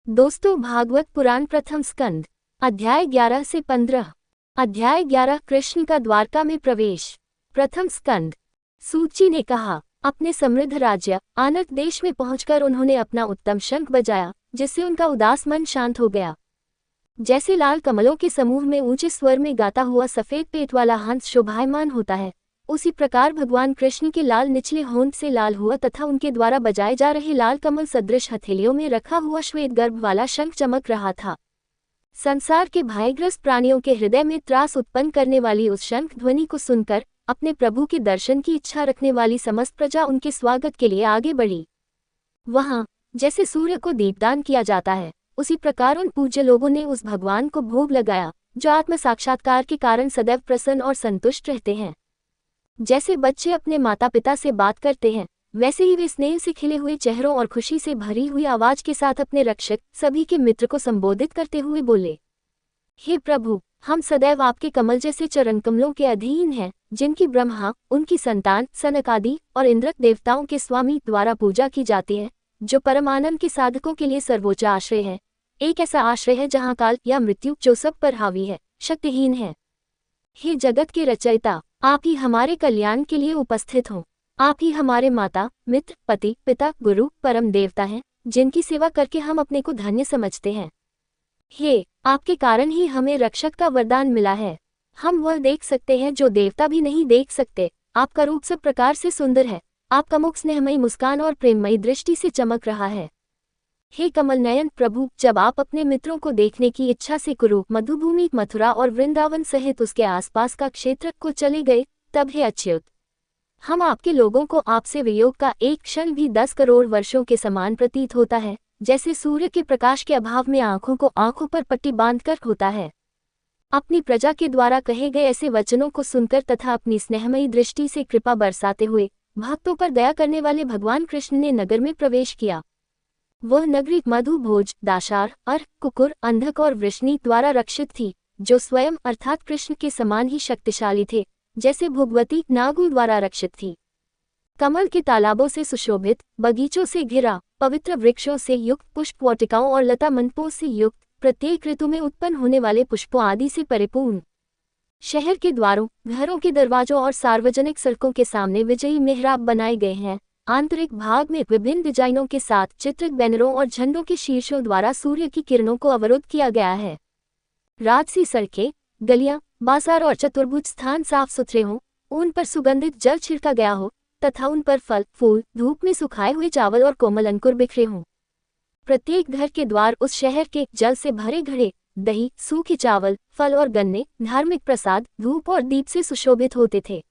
दोस्तों, भागवत पुराण प्रथम स्कंद अध्याय 11 से 15। अध्याय 11 कृष्ण का द्वारका में प्रवेश। प्रथम स्कंद। सूची ने कहा, अपने समृद्ध राज्य आनर्त देश में पहुंचकर उन्होंने अपना उत्तम शंख बजाया, जिससे उनका उदास मन शांत हो गया। जैसे लाल कमलों के समूह में ऊंचे स्वर में गाता हुआ सफेद पेट वाला हंस शोभायमान होता है, उसी प्रकार भगवान कृष्ण के लाल निचले होंठ से लाल हुआ तथा उनके द्वारा बजाए जा रहे लाल कमल सदृश हथेलियों में रखा हुआ श्वेत गर्भ वाला शंख चमक रहा था। संसार के भयग्रस्त प्राणियों के हृदय में त्रास उत्पन्न करने वाली उस शंख ध्वनि को सुनकर अपने प्रभु के दर्शन की इच्छा रखने वाली समस्त प्रजा उनके स्वागत के लिए आगे बढ़ी। वहां जैसे सूर्य को दीपदान किया जाता है, उसी प्रकार उन पूज्य लोगों ने उस भगवान को भोग लगाया, जो आत्म साक्षात्कार के कारण सदैव प्रसन्न और संतुष्ट रहते हैं। जैसे बच्चे अपने माता पिता से बात करते हैं, वैसे ही वे स्नेह से खिले हुए चेहरों और खुशी से भरी हुई आवाज के साथ अपने रक्षक सभी के मित्र को संबोधित करते हुए बोले, हे प्रभु, हम सदैव आपके कमल जैसे चरण कमलों के अधीन हैं, जिनकी ब्रह्मा, उनकी संतान सनक आदि और इंद्र देवताओं के स्वामी द्वारा पूजा की जाती है, जो परमानंद के साधकों के लिए सर्वोच्च आश्रय है। एक ऐसा आश्रय है जहाँ काल या मृत्यु जो सब पर हावी है, शक्तिहीन है। हे जगत के रचयिता, आप ही हमारे कल्याण के लिए उपस्थित हों। आप ही हमारे माता, मित्र, पति, पिता, गुरु, परम देवता हैं, जिनकी सेवा करके हम अपने को धन्य समझते हैं। हे, आपके कारण ही हमें रक्षक का वरदान मिला है। हम वह देख सकते हैं जो देवता भी नहीं देख सकते। आपका रूप सब प्रकार से सुंदर है। आपका मुख स्नेहमयी मुस्कान और प्रेममयी दृष्टि से चमक रहा है। हे कमल नयन प्रभु, जब आप अपने मित्रों को देखने की इच्छा से कुरु, मधुभूमि, मथुरा और वृंदावन सहित उसके आसपास का क्षेत्र को चले गए, तब हे अच्युत, हम आपके लोगों को आपसे वियोग का एक क्षण भी 10 करोड़ वर्षों के समान प्रतीत होता है, जैसे सूर्य के प्रकाश के अभाव में आंखों को आंखों पर पट्टी बांधकर होता है। अपनी प्रजा के द्वारा कहे गए ऐसे वचनों को सुनकर तथा अपनी स्नेहमयी दृष्टि से कृपा बरसाते हुए भक्तों पर दया करने वाले भगवान कृष्ण ने नगर में प्रवेश किया। वह नगरी मधु, भोज, दाशार, अर्क, कुकुर, अंधक और वृष्णि द्वारा रक्षित थी, जो स्वयं अर्थात कृष्ण के समान ही शक्तिशाली थे, जैसे भुगवती नागुल द्वारा रक्षित थी। कमल के तालाबों से सुशोभित, बगीचों से घिरा, पवित्र वृक्षों से युक्त, पुष्प वाटिकाओं और लता मंडपों से युक्त, प्रत्येक ऋतु में उत्पन्न होने वाले पुष्पों आदि से परिपूर्ण। शहर के द्वारों, घरों के दरवाजों और सार्वजनिक सड़कों के सामने विजयी मेहराब बनाए गए हैं। आंतरिक भाग में विभिन्न डिजाइनों के साथ चित्रित बैनरों और झंडों के शीर्षों द्वारा सूर्य की किरणों को अवरुद्ध किया गया है। राजसी सड़कें, गलियां, बाजार और चतुर्भुज स्थान साफ सुथरे हों, उन पर सुगंधित जल छिड़का गया हो तथा उन पर फल, फूल, धूप में सुखाए हुए चावल और कोमल अंकुर बिखरे हों। प्रत्येक घर के द्वार उस शहर के जल से भरे घड़े, दही, सूखे चावल, फल और गन्ने, धार्मिक प्रसाद, धूप और दीप से सुशोभित होते थे।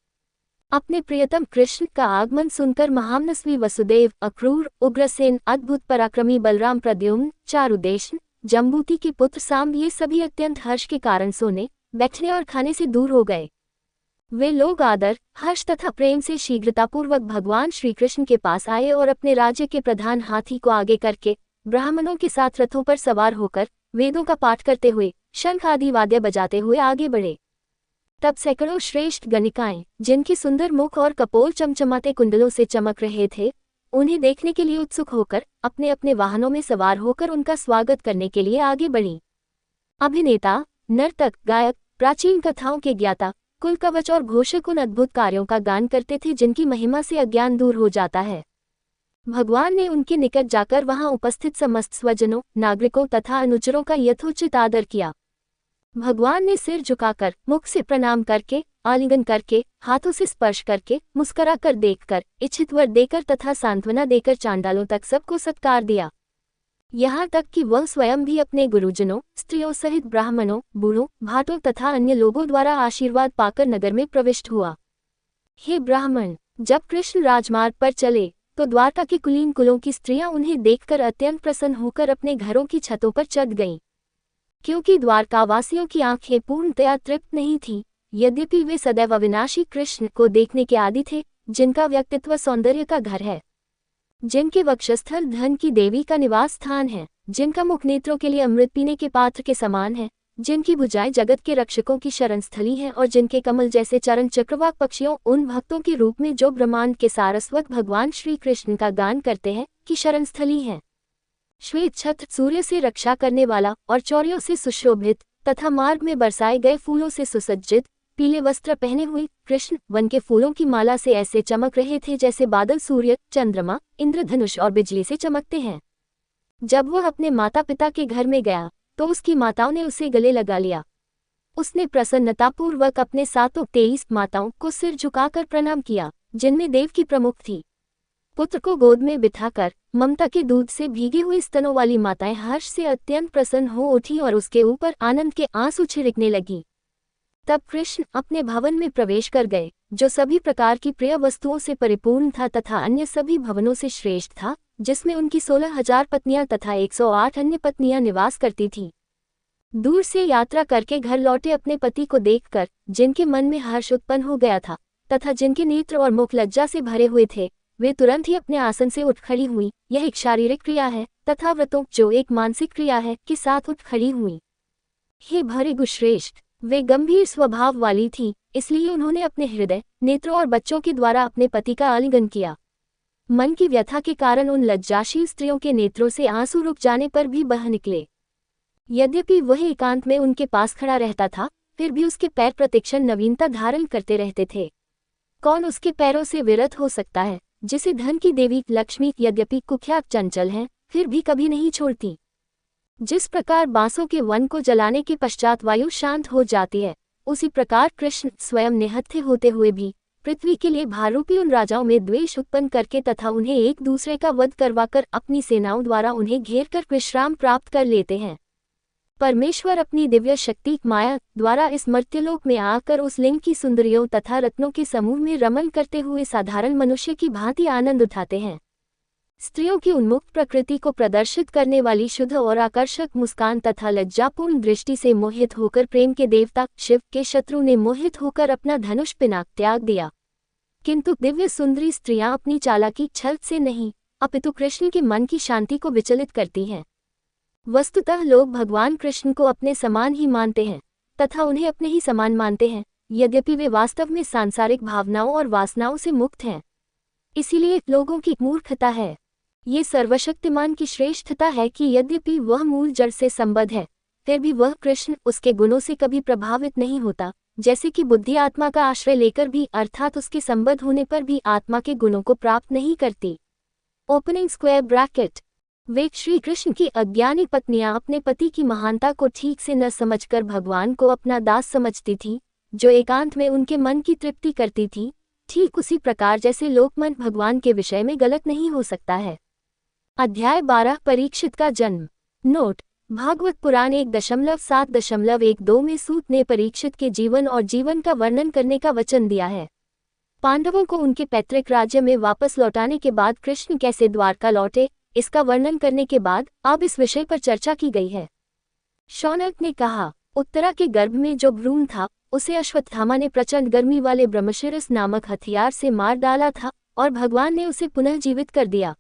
अपने प्रियतम कृष्ण का आगमन सुनकर महामनस्वी वसुदेव, अक्रूर, उग्रसेन, अद्भुत पराक्रमी बलराम, प्रद्युम्न, चारुदेशन, जम्बूति के पुत्र सांब, ये सभी अत्यंत हर्ष के कारण सोने, बैठने और खाने से दूर हो गए। वे लोग आदर, हर्ष तथा प्रेम से शीघ्रतापूर्वक भगवान श्री कृष्ण के पास आए और अपने राज्य के प्रधान हाथी को आगे करके ब्राह्मणों के साथ रथों पर सवार होकर वेदों का पाठ करते हुए, शंख आदि वाद्य बजाते हुए आगे बढ़े। तब सैकड़ों श्रेष्ठ गणिकाएं, जिनके सुंदर मुख और कपोल चमचमाते कुंडलों से चमक रहे थे, उन्हें देखने के लिए उत्सुक होकर अपने अपने वाहनों में सवार होकर उनका स्वागत करने के लिए आगे बढ़ी। अभिनेता, नर्तक, गायक, प्राचीन कथाओं के ज्ञाता, कुलकवच और घोषक उन अद्भुत कार्यों का गान करते थे जिनकी महिमा से अज्ञान दूर हो जाता है। भगवान ने उनके निकट जाकर वहां उपस्थित समस्त स्वजनों, नागरिकों तथा अनुचरों का यथोचित आदर किया। भगवान ने सिर झुकाकर, मुख से प्रणाम करके, आलिंगन करके, हाथों से स्पर्श करके, मुस्कुराकर देखकर, इच्छित वर देकर तथा सांत्वना देकर चांडालों तक सबको सत्कार दिया। यहाँ तक कि वह स्वयं भी अपने गुरुजनों, स्त्रियों सहित ब्राह्मणों, बूढ़ों, भाटों तथा अन्य लोगों द्वारा आशीर्वाद पाकर नगर में प्रविष्ट हुआ। हे ब्राह्मण, जब कृष्ण राजमार्ग पर चले तो द्वारका के कुलीन कुलों की स्त्रियां उन्हें देखकर अत्यंत प्रसन्न होकर अपने घरों की छतों पर चढ़ गईं। क्योंकि द्वारकावासियों की आंखें पूर्णतया तृप्त नहीं थीं, यद्यपि वे सदैव अविनाशी कृष्ण को देखने के आदी थे, जिनका व्यक्तित्व सौंदर्य का घर है, जिनके वक्षस्थल धन की देवी का निवास स्थान है, जिनका मुख नेत्रों के लिए अमृत पीने के पात्र के समान है, जिनकी भुजाएं जगत के रक्षकों की शरणस्थली हैं और जिनके कमल जैसे चरण चक्रवाक पक्षियों उन भक्तों के रूप में जो ब्रह्मांड के सारस्वत भगवान श्री कृष्ण का गान करते हैं की शरणस्थली हैं। श्वेत छत्र सूर्य से रक्षा करने वाला और चौड़ियों से सुशोभित तथा मार्ग में बरसाए गए फूलों से सुसज्जित पीले वस्त्र पहने हुए कृष्ण वन के फूलों की माला से ऐसे चमक रहे थे जैसे बादल सूर्य, चंद्रमा, इंद्रधनुष और बिजली से चमकते हैं। जब वह अपने माता पिता के घर में गया तो उसकी माताओं ने उसे गले लगा लिया। उसने प्रसन्नतापूर्वक अपने 723 माताओं को सिर झुकाकर प्रणाम किया, जिनमें देव की प्रमुख थी। पुत्र को गोद में बिठाकर ममता के दूध से भीगे हुए स्तनों वाली माताएं हर्ष से अत्यंत प्रसन्न हो उठी और उसके ऊपर आनंद के आंसू छिड़कने लगी। तब कृष्ण अपने भवन में प्रवेश कर गए, जो सभी प्रकार की प्रिय वस्तुओं से परिपूर्ण था तथा अन्य सभी भवनों से श्रेष्ठ था, जिसमें उनकी 16,000 पत्नियां तथा 108 अन्य पत्नियां निवास करती थीं। दूर से यात्रा करके घर लौटे अपने पति को देखकर जिनके मन में हर्ष उत्पन्न हो गया था तथा जिनके नेत्र और मुख लज्जा से भरे हुए थे, वे तुरंत ही अपने आसन से उठ खड़ी हुई। यह एक शारीरिक क्रिया है तथा व्रतों जो एक मानसिक क्रिया है के साथ उठ खड़ी हुई। हे भृगुश्रेष्ठ, वे गंभीर स्वभाव वाली थीं, इसलिए उन्होंने अपने हृदय, नेत्रों और बच्चों के द्वारा अपने पति का आलिंगन किया। मन की व्यथा के कारण उन लज्जाशील स्त्रियों के नेत्रों से आंसू रुक जाने पर भी बह निकले। यद्यपि वह एकांत में उनके पास खड़ा रहता था, फिर भी उसके पैर प्रतिक्षण नवीनता धारण करते रहते थे। कौन उसके पैरों से विरत हो सकता है, जिसे धन की देवी लक्ष्मी यद्यपि कुख्यात चंचल हैं, फिर भी कभी नहीं छोड़ती। जिस प्रकार बांसों के वन को जलाने के पश्चात वायु शांत हो जाती है, उसी प्रकार कृष्ण स्वयं निहत्थे होते हुए भी पृथ्वी के लिए भारूपी उन राजाओं में द्वेष उत्पन्न करके तथा उन्हें एक दूसरे का वध करवाकर अपनी सेनाओं द्वारा उन्हें घेर कर विश्राम प्राप्त कर लेते हैं। परमेश्वर अपनी दिव्य शक्ति माया द्वारा इस मर्त्यलोक में आकर उस लिंग की सुंदरियों तथा रत्नों के समूह में रमन करते हुए साधारण मनुष्य की भांति आनंद उठाते हैं। स्त्रियों की उन्मुक्त प्रकृति को प्रदर्शित करने वाली शुद्ध और आकर्षक मुस्कान तथा लज्जापूर्ण दृष्टि से मोहित होकर प्रेम के देवता शिव के शत्रु ने मोहित होकर अपना धनुष पिनाक त्याग दिया। किंतु दिव्य सुंदरी स्त्रियां अपनी चालाकी छल से नहीं, अपितु कृष्ण के मन की शांति को विचलित करती हैं। वस्तुतः लोग भगवान कृष्ण को अपने समान ही मानते हैं तथा उन्हें अपने ही समान मानते हैं, यद्यपि वे वास्तव में सांसारिक भावनाओं और वासनाओं से मुक्त हैं। इसीलिए लोगों की मूर्खता है। ये सर्वशक्तिमान की श्रेष्ठता है कि यद्यपि वह मूल जड़ से संबद्ध है, फिर भी वह कृष्ण उसके गुणों से कभी प्रभावित नहीं होता, जैसे कि बुद्धि आत्मा का आश्रय लेकर भी अर्थात उसके संबद्ध होने पर भी आत्मा के गुणों को प्राप्त नहीं करती। Opening square bracket. वे श्री कृष्ण की अज्ञानी पत्नियां अपने पति की महानता को ठीक से न समझकर भगवान को अपना दास समझती थीं, जो एकांत में उनके मन की तृप्ति करती थी, ठीक उसी प्रकार जैसे लोकमन भगवान के विषय में गलत नहीं हो सकता है। अध्याय 12 परीक्षित का जन्म। नोट: भागवत पुराण 1.7.12 में सूत ने परीक्षित के जीवन और जीवन का वर्णन करने का वचन दिया है। पांडवों को उनके पैतृक राज्य में वापस लौटाने के बाद कृष्ण कैसे द्वारका लौटे, इसका वर्णन करने के बाद अब इस विषय पर चर्चा की गई है। शौनक ने कहा, उत्तरा के गर्भ में जो भ्रूण था उसे अश्वत्थामा ने प्रचंड गर्मी वाले ब्रह्मशिरस नामक हथियार से मार डाला था और भगवान ने उसे पुनः जीवित कर दिया।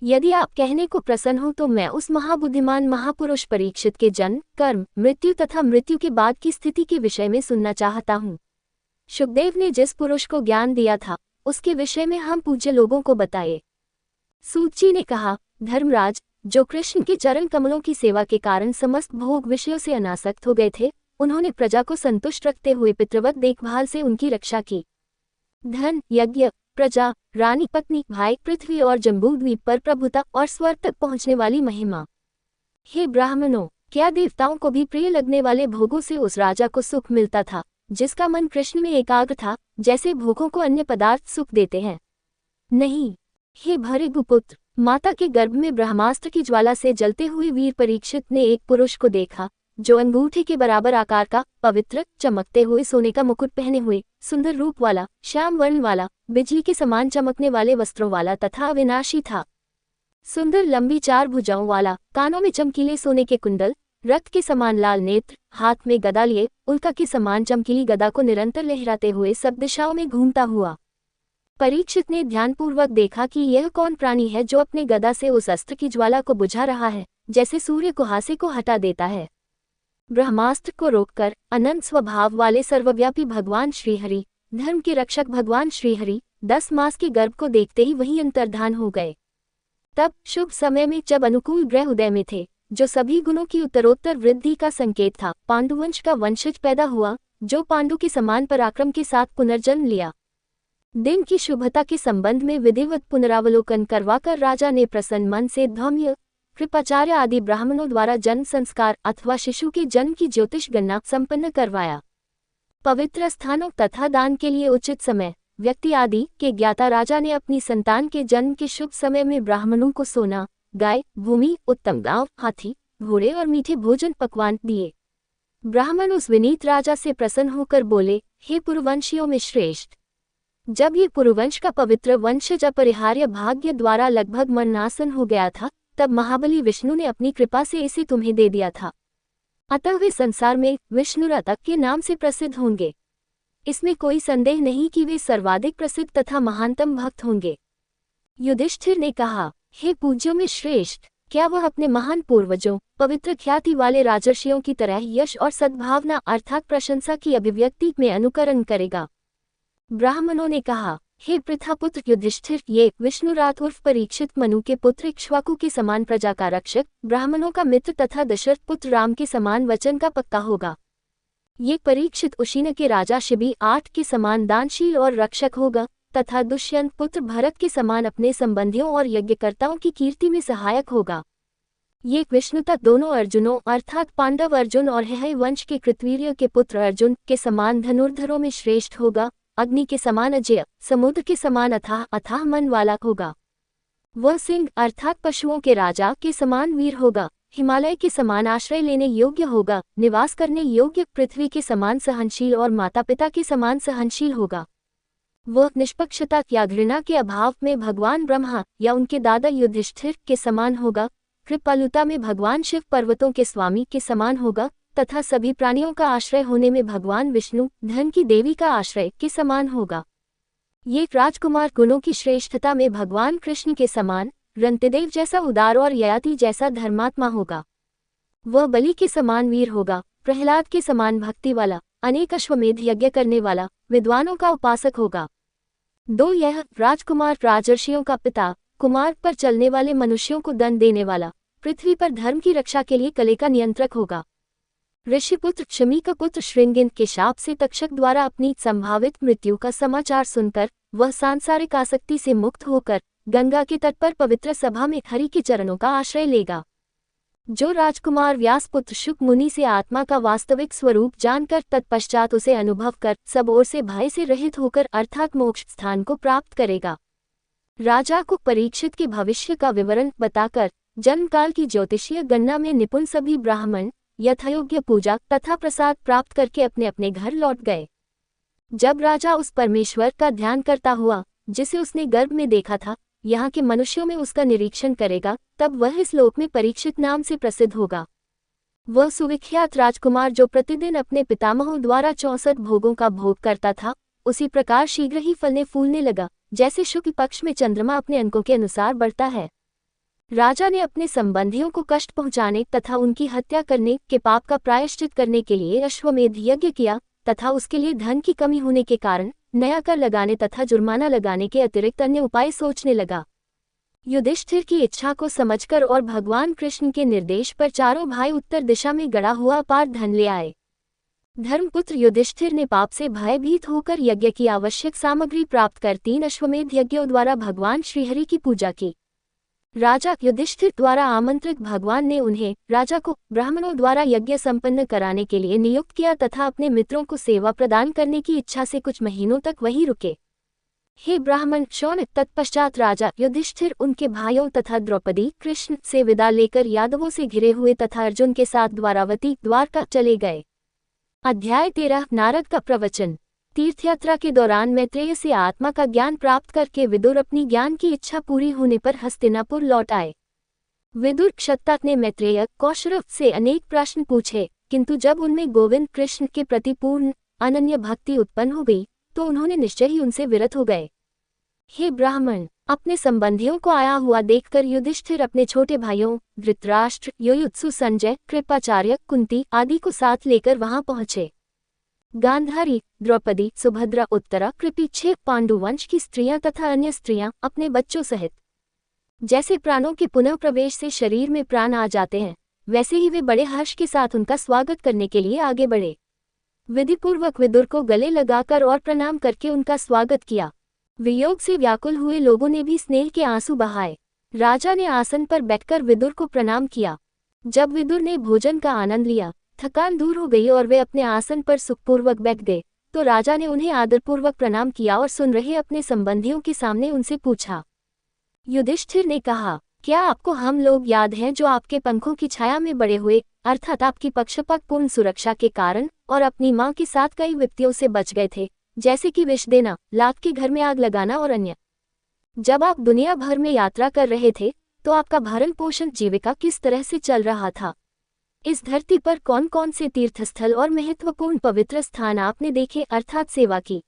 यदि आप कहने को प्रसन्न हो तो मैं उस महाबुद्धिमान महापुरुष परीक्षित के जन्म, कर्म, मृत्यु तथा मृत्यु के बाद की स्थिति के विषय में सुनना चाहता हूँ। शुकदेव ने जिस पुरुष को ज्ञान दिया था उसके विषय में हम पूज्य लोगों को बताए। सूत जी ने कहा, धर्मराज, जो कृष्ण के चरण कमलों की सेवा के कारण समस्त भोग विषयों से अनासक्त हो गए थे, उन्होंने प्रजा को संतुष्ट रखते हुए पितृवत देखभाल से उनकी रक्षा की। धन, यज्ञ, प्रजा, रानी, पत्नी, भाई, पृथ्वी और जम्बूद्वीप पर प्रभुता और स्वर्ग तक पहुंचने वाली महिमा। हे ब्राह्मणों, क्या देवताओं को भी प्रिय लगने वाले भोगों से उस राजा को सुख मिलता था जिसका मन कृष्ण में एकाग्र था, जैसे भोगों को अन्य पदार्थ सुख देते हैं? नहीं। हे भृगुपुत्र, माता के गर्भ में ब्रह्मास्त्र की ज्वाला से जलते हुए वीर परीक्षित ने एक पुरुष को देखा जो अंगूठे के बराबर आकार का, पवित्र, चमकते हुए सोने का मुकुट पहने हुए, सुंदर रूप वाला, श्याम वर्ण वाला, बिजली के समान चमकने वाले वस्त्रों वाला तथा अविनाशी था। सुंदर लंबी 4 भुजाओं वाला, कानों में चमकीले सोने के कुंडल, रक्त के समान लाल नेत्र, हाथ में गदा लिए उल्का के समान चमकीली गदा को निरंतर लहराते हुए सब दिशाओं में घूमता हुआ। परीक्षित ने ध्यानपूर्वक देखा कि यह कौन प्राणी है जो अपने गदा से उस अस्त्र की ज्वाला को बुझा रहा है, जैसे सूर्य कुहासे को हटा देता है। ब्रह्मास्त्र को रोककर अनंत स्वभाव वाले सर्वव्यापी भगवान श्रीहरि, धर्म के रक्षक भगवान श्रीहरि 10 मास के गर्भ को देखते ही वहीं अंतर्धान हो गए। तब शुभ समय में जब अनुकूल ग्रह उदय में थे, जो सभी गुणों की उत्तरोत्तर वृद्धि का संकेत था, पांडुवंश का वंशज पैदा हुआ, जो पांडु के समान पराक्रम के साथ पुनर्जन्म लिया। दिन की शुभता के संबंध में विधिवत पुनरावलोकन करवाकर राजा ने प्रसन्न मन से धौम्य, कृपाचार्य आदि ब्राह्मणों द्वारा जन्म संस्कार अथवा शिशु के जन्म की ज्योतिष गणना संपन्न करवाया। पवित्र स्थानों तथा दान के लिए उचित समय, व्यक्ति आदि के ज्ञाता राजा ने अपनी संतान के जन्म के शुभ समय में ब्राह्मणों को सोना, गाय, भूमि, उत्तम गांव, हाथी, घोड़े और मीठे भोजन पकवान दिए। ब्राह्मण उस विनीत राजा से प्रसन्न होकर बोले, हे पुरुवंशियों में श्रेष्ठ, जब ये पुरुवंश का पवित्र वंशज अपरिहार्य भाग्य द्वारा लगभग मरणासन हो गया था, तब महाबली विष्णु ने अपनी कृपा से इसे तुम्हें दे दिया था। अतः वे संसार में विष्णुरतक के नाम से प्रसिद्ध होंगे। इसमें कोई संदेह नहीं कि वे सर्वाधिक प्रसिद्ध तथा महानतम भक्त होंगे। युधिष्ठिर ने कहा, हे पूज्यों में श्रेष्ठ, क्या वह अपने महान पूर्वजों, पवित्र ख्याति वाले राजर्षियों की तरह यश और सद्भावना अर्थात प्रशंसा की अभिव्यक्ति में अनुकरण करेगा? ब्राह्मणों ने कहा, हे पृथापुत्र युधिष्ठिर, ये विष्णुरात उर्फ परीक्षित मनु के पुत्र इक्ष्वाकु के समान प्रजा का रक्षक, ब्राह्मणों का मित्र तथा दशरथ पुत्र राम के समान वचन का पक्का होगा। ये परीक्षित उशीन के राजा शिबी 8 के समान दानशील और रक्षक होगा, तथा दुष्यंत पुत्र भरत के समान अपने संबंधियों और यज्ञकर्ताओं की कीर्ति में सहायक होगा। ये विष्णुता दोनों अर्जुनों अर्थात पांडव अर्जुन और हेहय वंश के कृतवीर्य के पुत्र अर्जुन के समान धनुर्धरों में श्रेष्ठ होगा, अग्नि के समान अजेय, समुद्र के समान अथाह मन वाला होगा। वह सिंह अर्थात पशुओं के राजा के समान वीर होगा, हिमालय के समान आश्रय लेने योग्य होगा, निवास करने योग्य पृथ्वी के समान सहनशील और माता पिता के समान सहनशील होगा। वह निष्पक्षता या घृणा के अभाव में भगवान ब्रह्मा या उनके दादा युधिष्ठिर के समान होगा, कृपालुता में भगवान शिव पर्वतों के स्वामी के समान होगा, तथा सभी प्राणियों का आश्रय होने में भगवान विष्णु धन की देवी का आश्रय के समान होगा। ये राजकुमार गुणों की श्रेष्ठता में भगवान कृष्ण के समान, रंतिदेव जैसा उदार और ययाति जैसा धर्मात्मा होगा। वह बलि के समान वीर होगा, प्रहलाद के समान भक्ति वाला, अनेक अश्वमेध यज्ञ करने वाला, विद्वानों का उपासक होगा। 2 यह राजकुमार राजर्षियों का पिता, कुमार पर चलने वाले मनुष्यों को दंड देने वाला, पृथ्वी पर धर्म की रक्षा के लिए कले का नियंत्रक होगा। ऋषिपुत्र शमी का पुत्र श्रृंगिन के शाप से तक्षक द्वारा अपनी संभावित मृत्यु का समाचार सुनकर वह सांसारिक आसक्ति से मुक्त होकर गंगा के तट पर पवित्र सभा में हरि के चरणों का आश्रय लेगा। जो राजकुमार व्यासपुत्र शुक मुनि से आत्मा का वास्तविक स्वरूप जानकर तत्पश्चात उसे अनुभव कर सब ओर से भय से रहित होकर अर्थात मोक्ष स्थान को प्राप्त करेगा। राजा को परीक्षित के भविष्य का विवरण बताकर जन्मकाल की ज्योतिषीय गणना में निपुण सभी ब्राह्मण यथायोग्य पूजा तथा प्रसाद प्राप्त करके अपने अपने घर लौट गए। जब राजा उस परमेश्वर का ध्यान करता हुआ जिसे उसने गर्भ में देखा था, यहाँ के मनुष्यों में उसका निरीक्षण करेगा, तब वह इस लोक में परीक्षित नाम से प्रसिद्ध होगा। वह सुविख्यात राजकुमार जो प्रतिदिन अपने पितामहों द्वारा 64 भोगों का भोग करता था, उसी प्रकार शीघ्र ही फलने फूलने लगा, जैसे शुक्ल पक्ष में चंद्रमा अपने अंकों के अनुसार बढ़ता है। राजा ने अपने संबंधियों को कष्ट पहुंचाने तथा उनकी हत्या करने के पाप का प्रायश्चित करने के लिए अश्वमेध यज्ञ किया, तथा उसके लिए धन की कमी होने के कारण नया कर लगाने तथा जुर्माना लगाने के अतिरिक्त अन्य उपाय सोचने लगा। युधिष्ठिर की इच्छा को समझकर और भगवान कृष्ण के निर्देश पर चारों भाई उत्तर दिशा में गड़ा हुआ अपार धन ले आए। धर्मपुत्र युधिष्ठिर ने पाप से भयभीत होकर यज्ञ की आवश्यक सामग्री प्राप्त कर 3 अश्वमेध यज्ञों द्वारा भगवान श्रीहरि की पूजा की। राजा युधिष्ठिर द्वारा आमंत्रित भगवान ने उन्हें राजा को ब्राह्मणों द्वारा यज्ञ संपन्न कराने के लिए नियुक्त किया तथा अपने मित्रों को सेवा प्रदान करने की इच्छा से कुछ महीनों तक वहीं रुके। हे ब्राह्मण शौनक, तत्पश्चात राजा युधिष्ठिर उनके भाइयों तथा द्रौपदी कृष्ण से विदा लेकर यादवों से घिरे हुए तथा अर्जुन के साथ द्वारावती द्वारका चले गए। अध्याय 13 नारद का प्रवचन। तीर्थयात्रा के दौरान मैत्रेय से आत्मा का ज्ञान प्राप्त करके विदुर अपनी ज्ञान की इच्छा पूरी होने पर हस्तिनापुर लौट आए। विदुर क्षत्तक ने मैत्रेय कौशरव से अनेक प्रश्न पूछे, किंतु जब उनमें गोविंद कृष्ण के प्रति पूर्ण अनन्य भक्ति उत्पन्न हो गई तो उन्होंने निश्चय ही उनसे विरत हो गए। हे ब्राह्मण, अपने संबंधियों को आया हुआ देखकर युधिष्ठिर अपने छोटे भाइयों धृतराष्ट्र, युयुत्सु, संजय, कृपाचार्य, कुंती आदि को साथ लेकर वहां पहुंचे। गांधारी, द्रौपदी, सुभद्रा, उत्तरा, कृपि 6 पांडुवंश की स्त्रियां तथा अन्य स्त्रियां अपने बच्चों सहित जैसे प्राणों के पुनः प्रवेश से शरीर में प्राण आ जाते हैं, वैसे ही वे बड़े हर्ष के साथ उनका स्वागत करने के लिए आगे बढ़े। विधिपूर्वक विदुर को गले लगाकर और प्रणाम करके उनका स्वागत किया। वियोग से व्याकुल हुए लोगों ने भी स्नेह के आंसू बहाए। राजा ने आसन पर बैठकर विदुर को प्रणाम किया। जब विदुर ने भोजन का आनंद लिया, थकान दूर हो गई और वे अपने आसन पर सुखपूर्वक बैठ गए, तो राजा ने उन्हें आदरपूर्वक प्रणाम किया और सुन रहे अपने संबंधियों के सामने उनसे पूछा। युधिष्ठिर ने कहा, क्या आपको हम लोग याद हैं जो आपके पंखों की छाया में बड़े हुए, अर्थात आपकी पक्षपातपूर्ण सुरक्षा के कारण और अपनी मां के साथ कई विपत्तियों से बच गए थे, जैसे कि विष देना, लाख के घर में आग लगाना और अन्य। जब आप दुनिया भर में यात्रा कर रहे थे तो आपका भरण पोषण जीविका किस तरह से चल रहा था? इस धरती पर कौन कौन से तीर्थस्थल और महत्वपूर्ण पवित्र स्थान आपने देखे अर्थात सेवा की?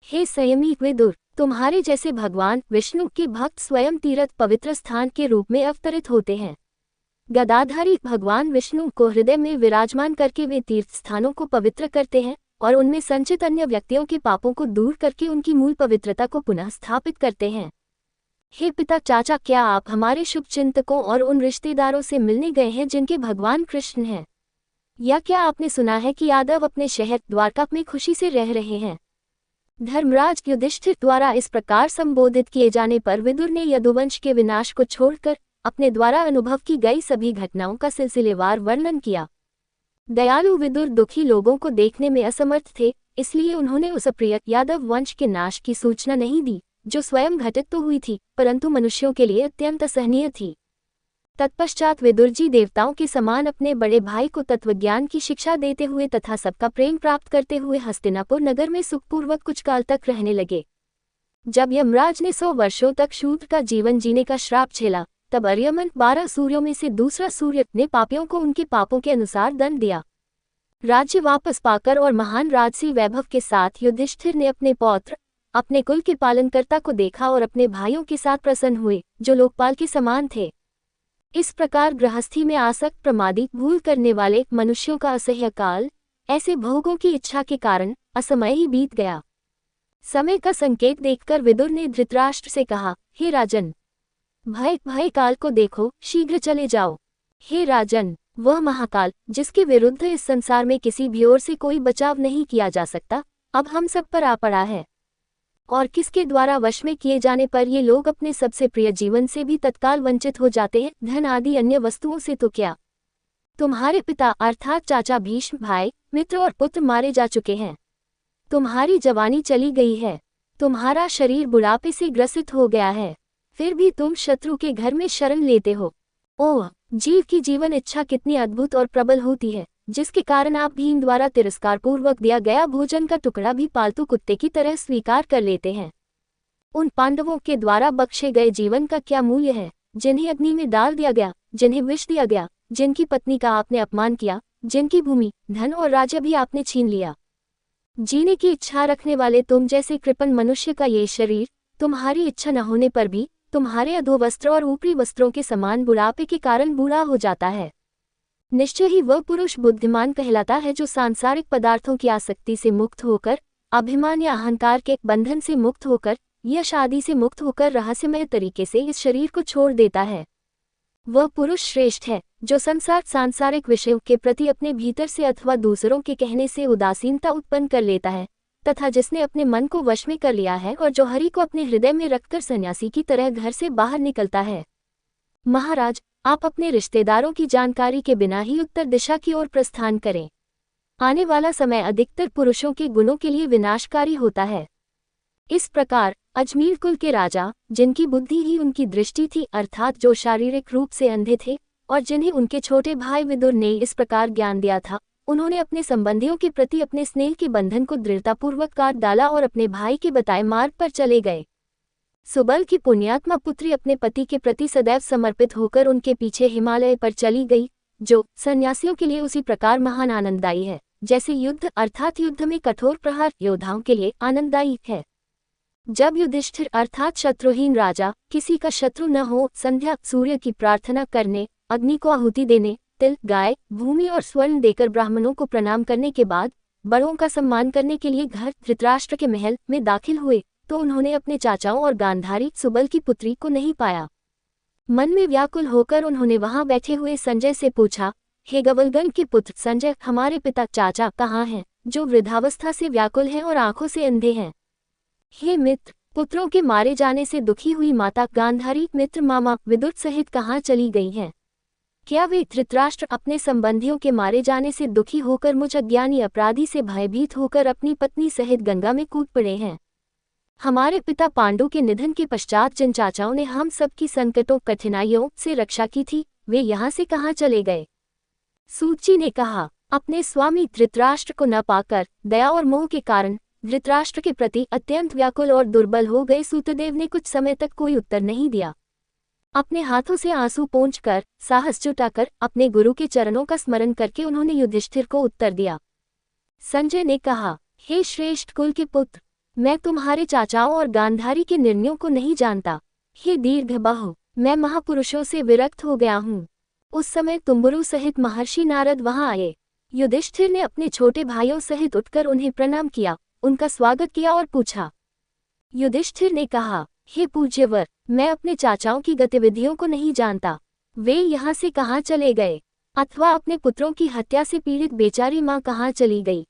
हे संयमी विदुर, तुम्हारे जैसे भगवान विष्णु के भक्त स्वयं तीर्थ पवित्र स्थान के रूप में अवतरित होते हैं। गदाधारी भगवान विष्णु को हृदय में विराजमान करके वे तीर्थ स्थानों को पवित्र करते हैं और उनमें संचित अन्य व्यक्तियों के पापों को दूर करके उनकी मूल पवित्रता को पुनः स्थापित करते हैं। हे पिता चाचा, क्या आप हमारे शुभ चिंतकों और उन रिश्तेदारों से मिलने गए हैं जिनके भगवान कृष्ण हैं? या क्या आपने सुना है कि यादव अपने शहर द्वारका में खुशी से रह रहे हैं? धर्मराज युधिष्ठिर द्वारा इस प्रकार संबोधित किए जाने पर विदुर ने यदुवंश के विनाश को छोड़कर अपने द्वारा अनुभव की गई सभी घटनाओं का सिलसिलेवार वर्णन किया। दयालु विदुर दुखी लोगों को देखने में असमर्थ थे, इसलिए उन्होंने उस अप्रिय यादव वंश के नाश की सूचना नहीं दी, जो स्वयं घटित तो हुई थी परंतु मनुष्यों के लिए अत्यंत असहनीय थी। तत्पश्चात विदुर जी देवताओं के समान अपने बड़े भाई को तत्वज्ञान की शिक्षा देते हुए तथा सबका प्रेम प्राप्त करते हुए हस्तिनापुर नगर में सुखपूर्वक कुछ काल तक रहने लगे। जब यमराज ने 100 वर्षों तक शूद्र का जीवन जीने का श्राप झेला, तब अर्यमन 12 सूर्यों में से दूसरा सूर्य ने पापियों को उनके पापों के अनुसार दंड दिया। राज्य वापस पाकर और महान राजसी वैभव के साथ युधिष्ठिर ने अपने पौत्र, अपने कुल के पालनकर्ता को देखा और अपने भाइयों के साथ प्रसन्न हुए, जो लोकपाल के समान थे। इस प्रकार गृहस्थी में आसक्त प्रमादी भूल करने वाले मनुष्यों का असह्य काल ऐसे भोगों की इच्छा के कारण असमय ही बीत गया। समय का संकेत देखकर विदुर ने धृतराष्ट्र से कहा, हे राजन, भय काल को देखो, शीघ्र चले जाओ। हे राजन, वह महाकाल जिसके विरुद्ध इस संसार में किसी भी ओर से कोई बचाव नहीं किया जा सकता, अब हम सब पर आ पड़ा है, और किसके द्वारा वश में किए जाने पर ये लोग अपने सबसे प्रिय जीवन से भी तत्काल वंचित हो जाते हैं, धन आदि अन्य वस्तुओं से तो क्या। तुम्हारे पिता अर्थात चाचा भीष्म, भाई, मित्र और पुत्र मारे जा चुके हैं। तुम्हारी जवानी चली गई है, तुम्हारा शरीर बुढ़ापे से ग्रसित हो गया है, फिर भी तुम शत्रु के घर में शरण लेते हो। ओह, जीव की जीवन इच्छा कितनी अद्भुत और प्रबल होती है, जिसके कारण आप भीम द्वारा तिरस्कारपूर्वक दिया गया भोजन का टुकड़ा भी पालतू कुत्ते की तरह स्वीकार कर लेते हैं। उन पांडवों के द्वारा बख्शे गए जीवन का क्या मूल्य है, जिन्हें अग्नि में डाल दिया गया, जिन्हें विष दिया गया, जिनकी पत्नी का आपने अपमान किया, जिनकी भूमि, धन और राज्य भी आपने छीन लिया। जीने की इच्छा रखने वाले तुम जैसे कृपण मनुष्य का ये शरीर तुम्हारी इच्छा न होने पर भी तुम्हारे अधोवस्त्र और ऊपरी वस्त्रों के समान बुढ़ापे के कारण बूढ़ा हो जाता है। निश्चय ही वह पुरुष बुद्धिमान कहलाता है जो सांसारिक पदार्थों की आसक्ति से मुक्त होकर, अभिमान या अहंकार के बंधन से मुक्त होकर, यश आदि से मुक्त होकर रहस्यमय तरीके से इस शरीर को छोड़ देता है। वह पुरुष श्रेष्ठ है जो सांसारिक विषयों के प्रति अपने भीतर से अथवा दूसरों के कहने से उदासीनता उत्पन्न कर लेता है, तथा जिसने अपने मन को वश में कर लिया है और जो हरि को अपने हृदय में रखकर सन्यासी की तरह घर से बाहर निकलता है। महाराज, आप अपने रिश्तेदारों की जानकारी के बिना ही उत्तर दिशा की ओर प्रस्थान करें। आने वाला समय अधिकतर पुरुषों के गुणों के लिए विनाशकारी होता है। इस प्रकार अजमीर कुल के राजा, जिनकी बुद्धि ही उनकी दृष्टि थी, अर्थात जो शारीरिक रूप से अंधे थे और जिन्हें उनके छोटे भाई विदुर ने इस प्रकार ज्ञान दिया था, उन्होंने अपने संबंधियों के प्रति अपने स्नेह के बंधन को दृढ़तापूर्वक काट डाला और अपने भाई के बताए मार्ग पर चले गए। सुबल की पुण्यात्मा पुत्री अपने पति के प्रति सदैव समर्पित होकर उनके पीछे हिमालय पर चली गई, जो सन्यासियों के लिए उसी प्रकार महान आनंददायी है जैसे युद्ध अर्थात युद्ध में कठोर प्रहार योद्धाओं के लिए आनंददायी है। जब युधिष्ठिर अर्थात शत्रुहीन राजा किसी का शत्रु न हो, संध्या सूर्य की प्रार्थना करने, अग्नि को आहुति देने, तिल, गाय, भूमि और स्वर्ण देकर ब्राह्मणों को प्रणाम करने के बाद बड़ों का सम्मान करने के लिए घर धृतराष्ट्र के महल में दाखिल हुए, तो उन्होंने अपने चाचाओं और गांधारी सुबल की पुत्री को नहीं पाया। मन में व्याकुल होकर उन्होंने वहां बैठे हुए संजय से पूछा, हे गवलगन के पुत्र संजय, हमारे पिता चाचा कहाँ हैं, जो वृद्धावस्था से व्याकुल हैं और आंखों से अंधे हैं? हे मित्र, पुत्रों के मारे जाने से दुखी हुई माता गांधारी मित्र मामा विदुर सहित कहाँ चली गई हैं? क्या वे धृतराष्ट्र अपने संबंधियों के मारे जाने से दुखी होकर मुझ अज्ञानी अपराधी से भयभीत होकर अपनी पत्नी सहित गंगा में कूद पड़े हैं? हमारे पिता पांडु के निधन के पश्चात जिन चाचाओं ने हम सबकी संकटों कठिनाइयों से रक्षा की थी, वे यहाँ से कहाँ चले गए? सूची ने कहा, अपने स्वामी धृतराष्ट्र को न पाकर दया और मोह के कारण धृतराष्ट्र के प्रति अत्यंत व्याकुल और दुर्बल हो गए सूतदेव ने कुछ समय तक कोई उत्तर नहीं दिया। अपने हाथों से आंसू पोंछकर साहस जुटाकर अपने गुरु के चरणों का स्मरण करके उन्होंने युधिष्ठिर को उत्तर दिया। संजय ने कहा, हे श्रेष्ठ कुल के पुत्र, मैं तुम्हारे चाचाओं और गांधारी के निर्णयों को नहीं जानता। हे दीर्घबाहु, मैं महापुरुषों से विरक्त हो गया हूँ। उस समय तुम्बुरु सहित महर्षि नारद वहां आए। युधिष्ठिर ने अपने छोटे भाइयों सहित उठकर उन्हें प्रणाम किया, उनका स्वागत किया और पूछा। युधिष्ठिर ने कहा, हे पूज्यवर, मैं अपने चाचाओं की गतिविधियों को नहीं जानता। वे यहाँ से कहाँ चले गए, अथवा अपने पुत्रों की हत्या से पीड़ित बेचारी माँ कहाँ चली गई?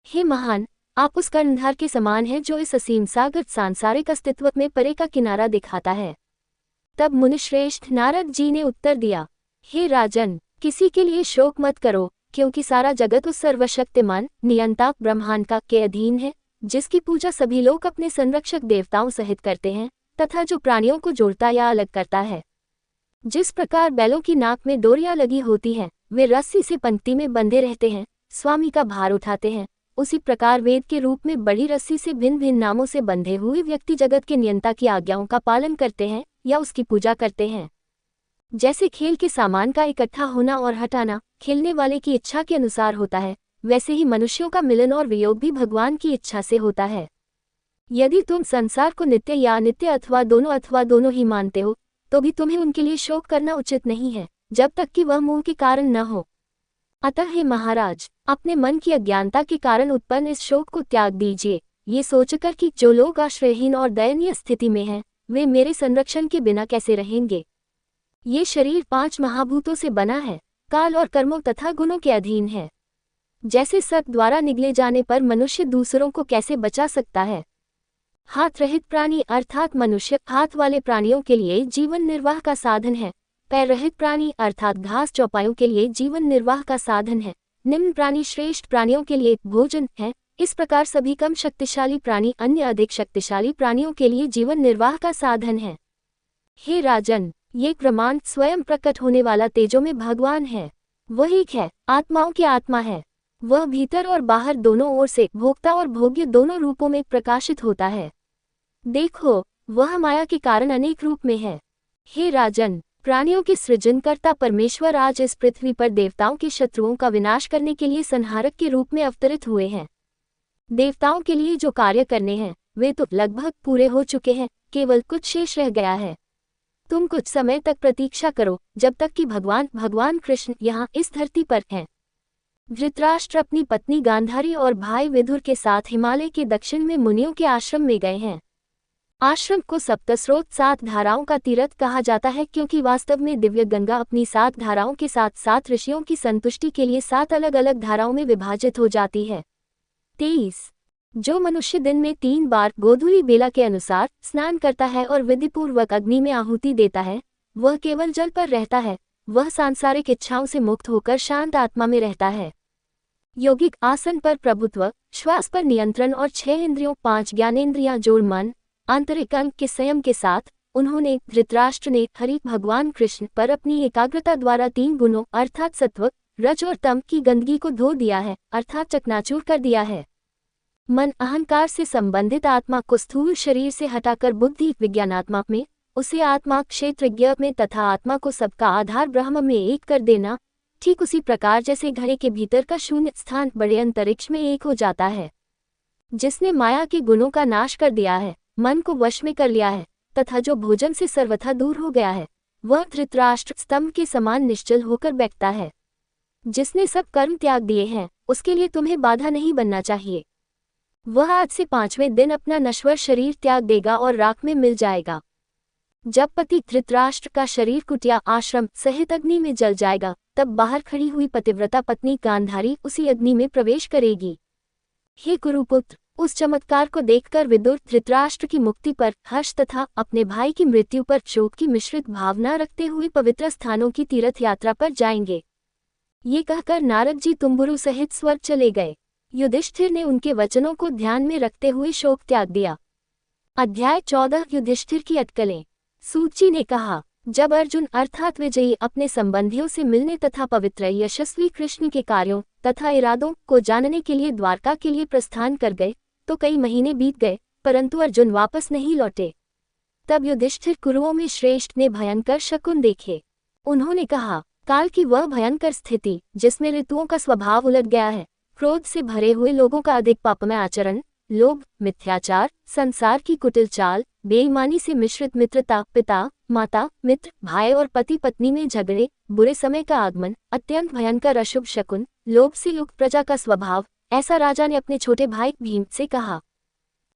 हे महान, आप उस कर्णधार के समान हैं जो इस असीम सागर सांसारिक अस्तित्व में परे का किनारा दिखाता है। तब मुनिश्रेष्ठ नारद जी ने उत्तर दिया, हे राजन, किसी के लिए शोक मत करो, क्योंकि सारा जगत उस सर्वशक्तिमान नियंता ब्रह्मांड का के अधीन है, जिसकी पूजा सभी लोग अपने संरक्षक देवताओं सहित करते हैं, तथा जो प्राणियों को जोड़ता या अलग करता है। जिस प्रकार बैलों की नाक में डोरियां लगी होती हैं, वे रस्सी से पंक्ति में बंधे रहते हैं, स्वामी का भार उठाते हैं, उसी प्रकार वेद के रूप में बड़ी रस्सी से भिन्न भिन्न नामों से बंधे हुए व्यक्ति जगत के नियंता की आज्ञाओं का पालन करते हैं या उसकी पूजा करते हैं। जैसे खेल के सामान का इकट्ठा होना और हटाना खेलने वाले की इच्छा के अनुसार होता है, वैसे ही मनुष्यों का मिलन और वियोग भी भगवान की इच्छा से होता है। यदि तुम संसार को नित्य या अनित्य अथवा दोनों ही मानते हो, तो भी तुम्हें उनके लिए शोक करना उचित नहीं है, जब तक कि वह मोह के कारण न हो। अतः हे महाराज, अपने मन की अज्ञानता के कारण उत्पन्न इस शोक को त्याग दीजिए, ये सोचकर कि जो लोग आश्रयहीन और दयनीय स्थिति में हैं, वे मेरे संरक्षण के बिना कैसे रहेंगे। ये शरीर 5 महाभूतों से बना है, काल और कर्मों तथा गुणों के अधीन है। जैसे सर्प द्वारा निगले जाने पर मनुष्य दूसरों को कैसे बचा सकता है। हाथ रहित प्राणी अर्थात मनुष्य हाथ वाले प्राणियों के लिए जीवन निर्वाह का साधन है, पैर रहित प्राणी अर्थात घास चौपायों के लिए जीवन निर्वाह का साधन है, निम्न प्राणी श्रेष्ठ प्राणियों के लिए भोजन है। इस प्रकार सभी कम शक्तिशाली प्राणी अन्य अधिक शक्तिशाली प्राणियों के लिए जीवन निर्वाह का साधन है। हे राजन, ये प्रमाण स्वयं प्रकट होने वाला तेजो में भगवान है। वह एक है, आत्माओं की आत्मा है। वह भीतर और बाहर दोनों ओर से भोक्ता और भोग्य दोनों रूपों में प्रकाशित होता है। देखो, वह माया के कारण अनेक रूप में है। हे राजन, प्राणियों के सृजनकर्ता परमेश्वर आज इस पृथ्वी पर देवताओं के शत्रुओं का विनाश करने के लिए संहारक के रूप में अवतरित हुए हैं। देवताओं के लिए जो कार्य करने हैं, वे तो लगभग पूरे हो चुके हैं, केवल कुछ शेष रह गया है। तुम कुछ समय तक प्रतीक्षा करो, जब तक कि भगवान कृष्ण यहाँ इस धरती पर हैं। धृतराष्ट्र अपनी पत्नी गांधारी और भाई विदुर के साथ हिमालय के दक्षिण में मुनियों के आश्रम में गए हैं। आश्रम को सप्तस्रोत 7 धाराओं का तीर्थ कहा जाता है, क्योंकि वास्तव में दिव्य गंगा अपनी 7 धाराओं के साथ 7 ऋषियों की संतुष्टि के लिए 7 अलग अलग धाराओं में विभाजित हो जाती है। 23 जो मनुष्य दिन में 3 बार गोधूली बेला के अनुसार स्नान करता है और विधिपूर्वक अग्नि में आहुति देता है, वह केवल जल पर रहता है। वह सांसारिक इच्छाओं से मुक्त होकर शांत आत्मा में रहता है। यौगिक आसन पर प्रभुत्व, श्वास पर नियंत्रण और 6 इंद्रियों 5 ज्ञानेंद्रियां जोड़ मन आंतरिक अंग के संयम के साथ उन्होंने धृतराष्ट्र ने हरि भगवान कृष्ण पर अपनी एकाग्रता द्वारा 3 गुणों अर्थात सत्व रज और तम की गंदगी को धो दिया है, अर्थात चकनाचूर कर दिया है। मन अहंकार से संबंधित आत्मा को स्थूल शरीर से हटाकर बुद्धि विज्ञानात्मा में, उसे आत्मा क्षेत्रज्ञ में तथा आत्मा को सबका आधार ब्रह्म में एक कर देना, ठीक उसी प्रकार जैसे घड़े के भीतर का शून्य स्थान बड़े अंतरिक्ष में एक हो जाता है। जिसने माया के गुणों का नाश कर दिया है, मन को वश में कर लिया है तथा जो भोजन से सर्वथा दूर हो गया है, वह धृतराष्ट्र स्तंभ के समान निश्चल होकर बैठता है। जिसने सब कर्म त्याग दिए हैं, उसके लिए तुम्हें बाधा नहीं बनना चाहिए। वह आज से 5वें दिन अपना नश्वर शरीर त्याग देगा और राख में मिल जाएगा। जब पति धृतराष्ट्र का शरीर कुटिया आश्रम सहित अग्नि में जल जाएगा, तब बाहर खड़ी हुई पतिव्रता पत्नी गांधारी उसी अग्नि में प्रवेश करेगी। हे कुरुपुत्र, उस चमत्कार को देखकर विदुर धृतराष्ट्र की मुक्ति पर हर्ष तथा अपने भाई की मृत्यु पर शोक की मिश्रित भावना रखते हुए पवित्र स्थानों की तीर्थ यात्रा पर जाएंगे। ये कहकर नारद जी तुम्बुरु सहित स्वर्ग चले गए। युधिष्ठिर ने उनके वचनों को ध्यान में रखते हुए शोक त्याग दिया। अध्याय 14 युधिष्ठिर की अटकलें। सूची ने कहा, जब अर्जुन अर्थात विजयी अपने संबंधियों से मिलने तथा पवित्र यशस्वी कृष्ण के कार्यों तथा इरादों को जानने के लिए द्वारका के लिए प्रस्थान कर गए, तो कई महीने बीत गए, परंतु अर्जुन वापस नहीं लौटे। तब युधिष्ठिर कुरुओं में श्रेष्ठ ने भयंकर शकुन देखे। उन्होंने कहा, काल की वह भयंकर स्थिति जिसमें ऋतुओं का स्वभाव उलट गया है, क्रोध से भरे हुए लोगों का अधिक पापमय आचरण, लोभ, मिथ्याचार, संसार की कुटिल चाल, बेईमानी से मिश्रित मित्रता, पिता, माता, मित्र, भाई और पति पत्नी में झगड़े, बुरे समय का आगमन, अत्यंत भयंकर अशुभ शकुन, लोभ से युक्त प्रजा का स्वभाव, ऐसा राजा ने अपने छोटे भाई भीम से कहा।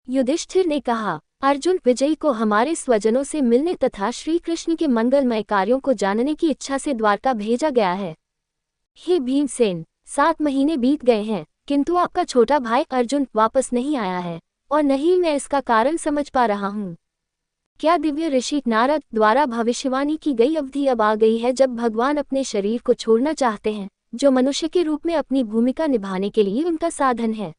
युधिष्ठिर ने कहा, अर्जुन विजयी को हमारे स्वजनों से मिलने तथा श्री कृष्ण के मंगलमय कार्यों को जानने की इच्छा से द्वारका भेजा गया है। हे भीमसेन, 7 महीने बीत गए हैं, किंतु आपका छोटा भाई अर्जुन वापस नहीं आया है, और नहीं मैं इसका कारण समझ पा रहा हूँ। क्या दिव्य ऋषि नारद द्वारा भविष्यवाणी की गई अवधि अब आ गई है जब भगवान अपने शरीर को छोड़ना चाहते हैं, जो मनुष्य के रूप में अपनी भूमिका निभाने के लिए उनका साधन है,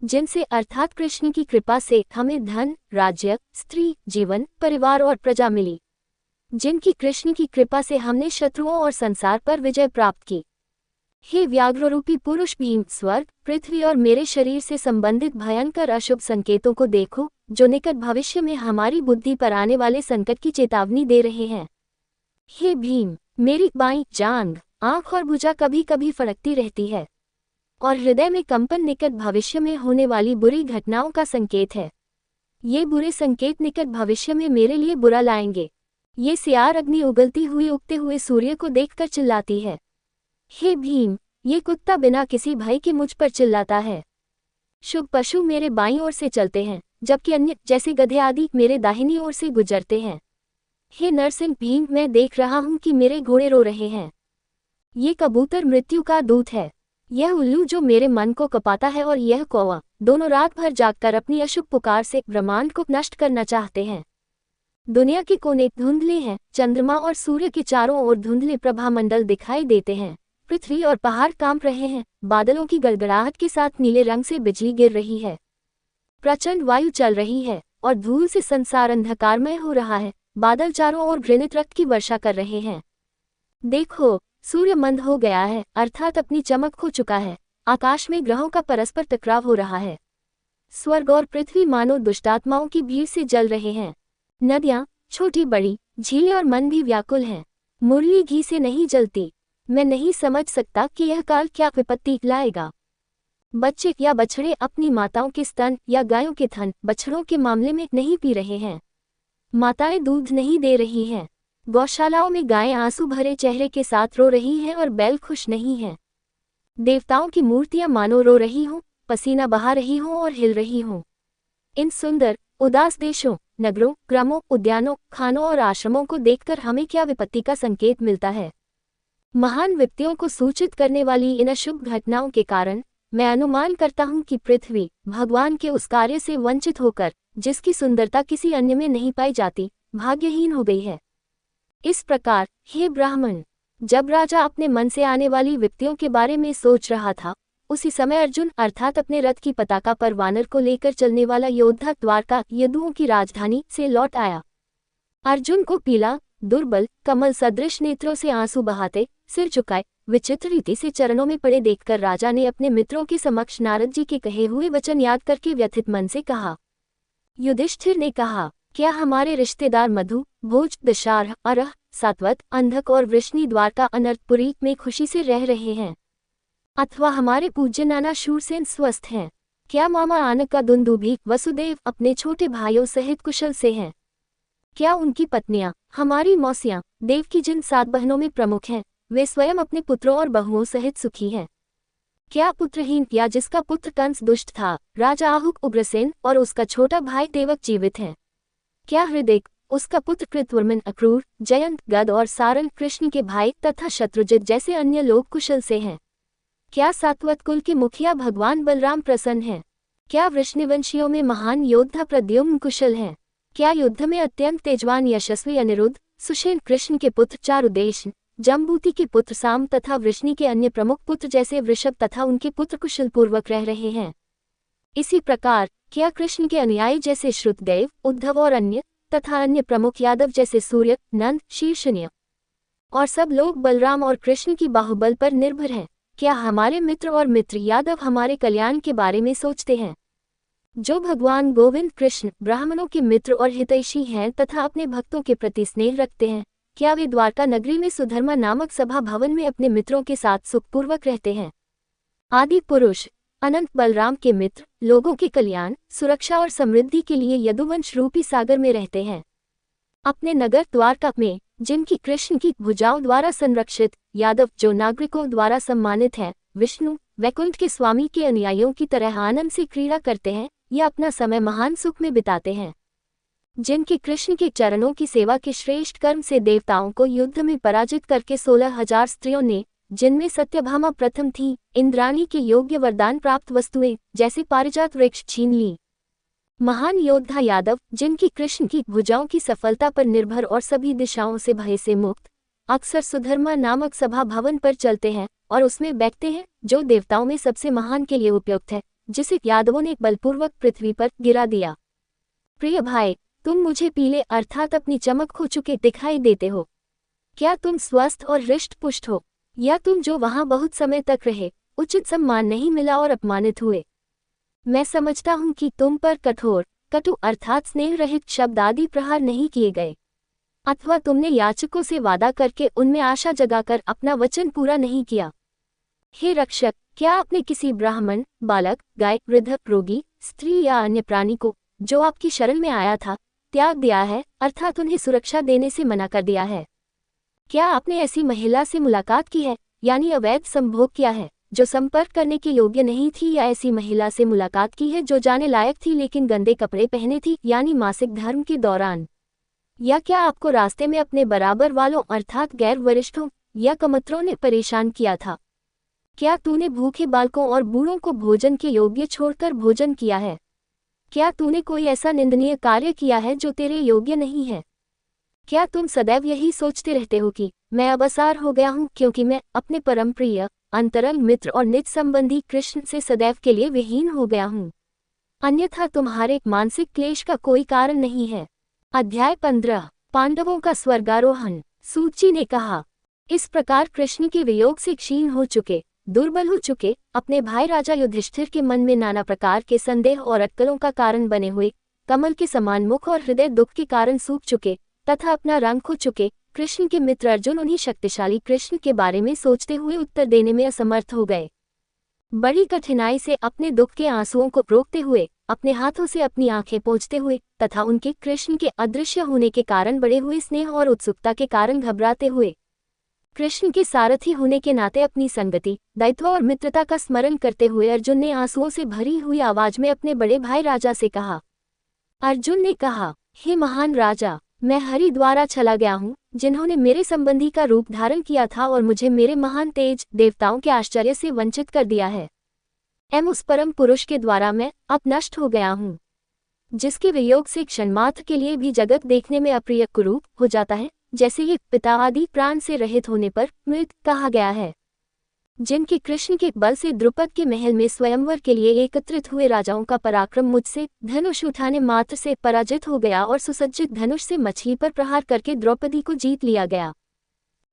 जिनसे अर्थात कृष्ण की कृपा से हमें धन, राज्य, स्त्री, जीवन, परिवार और प्रजा मिली, जिनकी कृष्ण की कृपा से हमने शत्रुओं और संसार पर विजय प्राप्त की। हे व्याघ्ररूपी पुरुष भीम, स्वर्ग, पृथ्वी और मेरे शरीर से संबंधित भयंकर अशुभ संकेतों को देखो, जो निकट भविष्य में हमारी बुद्धि पर आने वाले संकट की चेतावनी दे रहे हैं। हे भीम, मेरी बाईं जांघ, आंख और भुजा कभी कभी फड़कती रहती है, और हृदय में कंपन निकट भविष्य में होने वाली बुरी घटनाओं का संकेत है। ये बुरे संकेत निकट भविष्य में मेरे लिए बुरा लाएंगे। ये सियार अग्नि उगलती हुई उगते हुए सूर्य को देखकर चिल्लाती है। हे भीम, ये कुत्ता बिना किसी भय के मुझ पर चिल्लाता है। शुभ पशु मेरे बाईं ओर से चलते हैं, जबकि अन्य जैसे गधे आदि मेरे दाहिनी ओर से गुजरते हैं। हे नरसिंह भीम, मैं देख रहा हूँ कि मेरे घोड़े रो रहे हैं। ये कबूतर मृत्यु का दूत है, यह उल्लू जो मेरे मन को कपाता है, और यह कौवा, दोनों रात भर जागकर अपनी अशुभ पुकार से ब्रह्मांड को नष्ट करना चाहते हैं। दुनिया के कोने धुंधले हैं, चंद्रमा और सूर्य के चारों ओर धुंधले प्रभामंडल दिखाई देते हैं। पृथ्वी और पहाड़ कांप रहे हैं, बादलों की गड़गड़ाहट के साथ नीले रंग से बिजली गिर रही है। प्रचंड वायु चल रही है, और धूल से संसार अंधकारमय हो रहा है। बादल चारों ओर घृणित रक्त की वर्षा कर रहे हैं। देखो, सूर्य मंद हो गया है, अर्थात अपनी चमक खो चुका है। आकाश में ग्रहों का परस्पर टकराव हो रहा है। स्वर्ग और पृथ्वी मानो दुष्टात्माओं की भीड़ से जल रहे हैं। नदियाँ, छोटी बड़ी, झीलें और मन भी व्याकुल हैं। मुरली घी से नहीं जलती। मैं नहीं समझ सकता कि यह काल क्या विपत्ति लाएगा। बच्चे या बछड़े अपनी माताओं के स्तन या गायों के थन बछड़ों के मामले में नहीं पी रहे हैं। माताएं दूध नहीं दे रही हैं। गौशालाओं में गायें आंसू भरे चेहरे के साथ रो रही हैं और बैल खुश नहीं हैं। देवताओं की मूर्तियां मानो रो रही हों, पसीना बहा रही हों और हिल रही हों। इन सुंदर उदास देशों, नगरों, ग्रामों, उद्यानों, खानों और आश्रमों को देखकर हमें क्या विपत्ति का संकेत मिलता है। महान विपत्तियों को सूचित करने वाली इन अशुभ घटनाओं के कारण मैं अनुमान करता हूँ कि पृथ्वी भगवान के उस कार्य से वंचित होकर, जिसकी सुंदरता किसी अन्य में नहीं पाई जाती, भाग्यहीन हो गई है। इस प्रकार, हे ब्राह्मण, जब राजा अपने मन से आने वाली विपत्तियों के बारे में सोच रहा था, उसी समय अर्जुन अर्थात अपने रथ की पताका पर वानर को लेकर चलने वाला योद्धा द्वारका यदुओं की राजधानी से लौट आया। अर्जुन को पीला, दुर्बल, कमल सदृश नेत्रों से आंसू बहाते, सिर झुकाए, विचित्र रीति से चरणों में पड़े देखकर राजा ने अपने मित्रों के समक्ष नारद जी के कहे हुए वचन याद करके व्यथित मन से कहा। युधिष्ठिर ने कहा, क्या हमारे रिश्तेदार मधु, भोज, दशारह, अरह, सात्वत, अंधक और वृष्णि द्वारका अनर्थपुरी में खुशी से रह रहे हैं? अथवा हमारे पूज्य नाना शूरसेन स्वस्थ हैं? क्या मामा आनका, दुंदुभी, वसुदेव अपने छोटे भाइयों सहित कुशल से हैं? क्या उनकी पत्नियां, हमारी मौसियां, देव की जिन 7 बहनों में प्रमुख हैं, वे स्वयं अपने पुत्रों और बहुओं सहित सुखी हैं? क्या पुत्रहीन या जिसका पुत्र कंस दुष्ट था, राजा आहुक, उग्रसेन और उसका छोटा भाई देवक जीवित हैं? क्या हृदय, उसका पुत्र कृतवर्मन, अक्रूर, जयंत, गद और सारंग कृष्ण के भाई तथा शत्रुजित जैसे अन्य लोग कुशल से हैं। क्या सातवत कुल के मुखिया भगवान बलराम प्रसन्न हैं? क्या वृष्णिवंशियों में महान योद्धा प्रद्युम्न कुशल हैं? क्या युद्ध में अत्यंत तेजवान यशस्वी अनिरुद्ध, सुषेण कृष्ण के पुत्र चारुदेश, जम्बूति के पुत्र साम तथा वृष्णि के अन्य प्रमुख पुत्र जैसे वृषभ तथा उनके पुत्र कुशल पूर्वक रह रहे हैं? इसी प्रकार क्या कृष्ण के अनुयायी जैसे श्रुतदेव, उद्धव और अन्य तथा अन्य प्रमुख यादव जैसे सूर्य, नंद, शीर्षण्य और सब लोग बलराम और कृष्ण की बाहुबल पर निर्भर हैं? क्या हमारे मित्र और मित्र यादव हमारे कल्याण के बारे में सोचते हैं? जो भगवान गोविंद कृष्ण ब्राह्मणों के मित्र और हितैषी हैं तथा अपने भक्तों के प्रति स्नेह रखते हैं, क्या वे द्वारका नगरी में सुधर्मा नामक सभा भवन में अपने मित्रों के साथ सुखपूर्वक रहते हैं? आदि पुरुष अनंत बलराम के मित्र लोगों के कल्याण, सुरक्षा और समृद्धि के लिए यदुवंश रूपी सागर में रहते हैं। अपने नगर द्वारका में जिनकी कृष्ण की भुजाओं द्वारा संरक्षित यादव जो नागरिकों द्वारा सम्मानित हैं, विष्णु वैकुंठ के स्वामी के अनुयायियों की तरह आनंद से क्रीड़ा करते हैं या अपना समय महान सुख में बिताते हैं। जिनके कृष्ण के चरणों की सेवा के श्रेष्ठ कर्म से देवताओं को युद्ध में पराजित करके 16,000 स्त्रियों ने, जिनमें सत्यभामा प्रथम थी, इंद्राणी के योग्य वरदान प्राप्त वस्तुएं जैसे पारिजात वृक्ष छीन ली। महान योद्धा यादव जिनकी कृष्ण की भुजाओं की सफलता पर निर्भर और सभी दिशाओं से भय से मुक्त, अक्सर सुधर्मा नामक सभा भवन पर चलते हैं और उसमें बैठते हैं जो देवताओं में सबसे महान के लिए उपयुक्त है, जिसे यादवों ने बलपूर्वक पृथ्वी पर गिरा दिया। प्रिय भाई, तुम मुझे पीले अर्थात अपनी चमक खो चुके दिखाई देते हो। क्या तुम स्वस्थ और हृष्ट पुष्ट हो, या तुम जो वहां बहुत समय तक रहे, उचित सम्मान नहीं मिला और अपमानित हुए? मैं समझता हूं कि तुम पर कठोर, कटु अर्थात स्नेह रहित शब्द आदि प्रहार नहीं किए गए, अथवा तुमने याचकों से वादा करके उनमें आशा जगाकर अपना वचन पूरा नहीं किया। हे रक्षक, क्या आपने किसी ब्राह्मण, बालक, गाय, वृद्ध, रोगी, स्त्री या अन्य प्राणी को जो आपकी शरण में आया था त्याग दिया है, अर्थात उन्हें सुरक्षा देने से मना कर दिया है? क्या आपने ऐसी महिला से मुलाकात की है, यानी अवैध संभोग किया है, जो संपर्क करने के योग्य नहीं थी, या ऐसी महिला से मुलाकात की है जो जाने लायक थी लेकिन गंदे कपड़े पहने थी, यानी मासिक धर्म के दौरान? या क्या आपको रास्ते में अपने बराबर वालों अर्थात गैर वरिष्ठों या कमत्रों ने परेशान किया था? क्या तूने भूखे बालकों और बूढ़ों को भोजन के योग्य छोड़कर भोजन किया है? क्या तूने कोई ऐसा निंदनीय कार्य किया है जो तेरे योग्य नहीं है? क्या तुम सदैव यही सोचते रहते हो कि मैं अब असार हो गया हूँ क्योंकि मैं अपने परम प्रिय अंतरंग मित्र और निज संबंधी कृष्ण से सदैव के लिए विहीन हो गया हूँ? अन्यथा तुम्हारे मानसिक क्लेश का कोई कारण नहीं है। अध्याय 15 पांडवों का स्वर्गारोहण। सूची ने कहा, इस प्रकार कृष्ण के वियोग से क्षीण हो चुके, दुर्बल हो चुके, अपने भाई राजा युधिष्ठिर के मन में नाना प्रकार के संदेह और अटकलों का कारण बने हुए, कमल के समान मुख और हृदय दुख के कारण सूख चुके तथा अपना रंग खो चुके, कृष्ण के मित्र अर्जुन उन्हीं शक्तिशाली कृष्ण के बारे में सोचते हुए उत्तर देने में असमर्थ हो गए। बड़ी कठिनाई से अपने दुख के आंसुओं को रोकते हुए, अपने हाथों से अपनी आंखें पोंछते हुए तथा उनके कृष्ण के अदृश्य होने के कारण बढ़े हुए स्नेह और उत्सुकता के कारण घबराते हुए, कृष्ण के सारथी होने के नाते अपनी संगति, दायित्व और मित्रता का स्मरण करते हुए अर्जुन ने आंसुओं से भरी हुई आवाज में अपने बड़े भाई राजा से कहा। अर्जुन ने कहा, हे महान राजा, मैं हरि द्वारा चला गया हूँ, जिन्होंने मेरे संबंधी का रूप धारण किया था और मुझे मेरे महान तेज देवताओं के आश्चर्य से वंचित कर दिया है। उस परम पुरुष के द्वारा मैं अब नष्ट हो गया हूँ, जिसके वियोग से क्षणमात्र के लिए भी जगत देखने में अप्रिय कुरूप हो जाता है, जैसे ये पिता आदि प्राण से रहित होने पर मृत कहा गया है। जिनके कृष्ण के बल से द्रुपद के महल में स्वयंवर के लिए एकत्रित हुए राजाओं का पराक्रम मुझसे धनुष उठाने मात्र से पराजित हो गया और सुसज्जित धनुष से मछली पर प्रहार करके द्रौपदी को जीत लिया गया।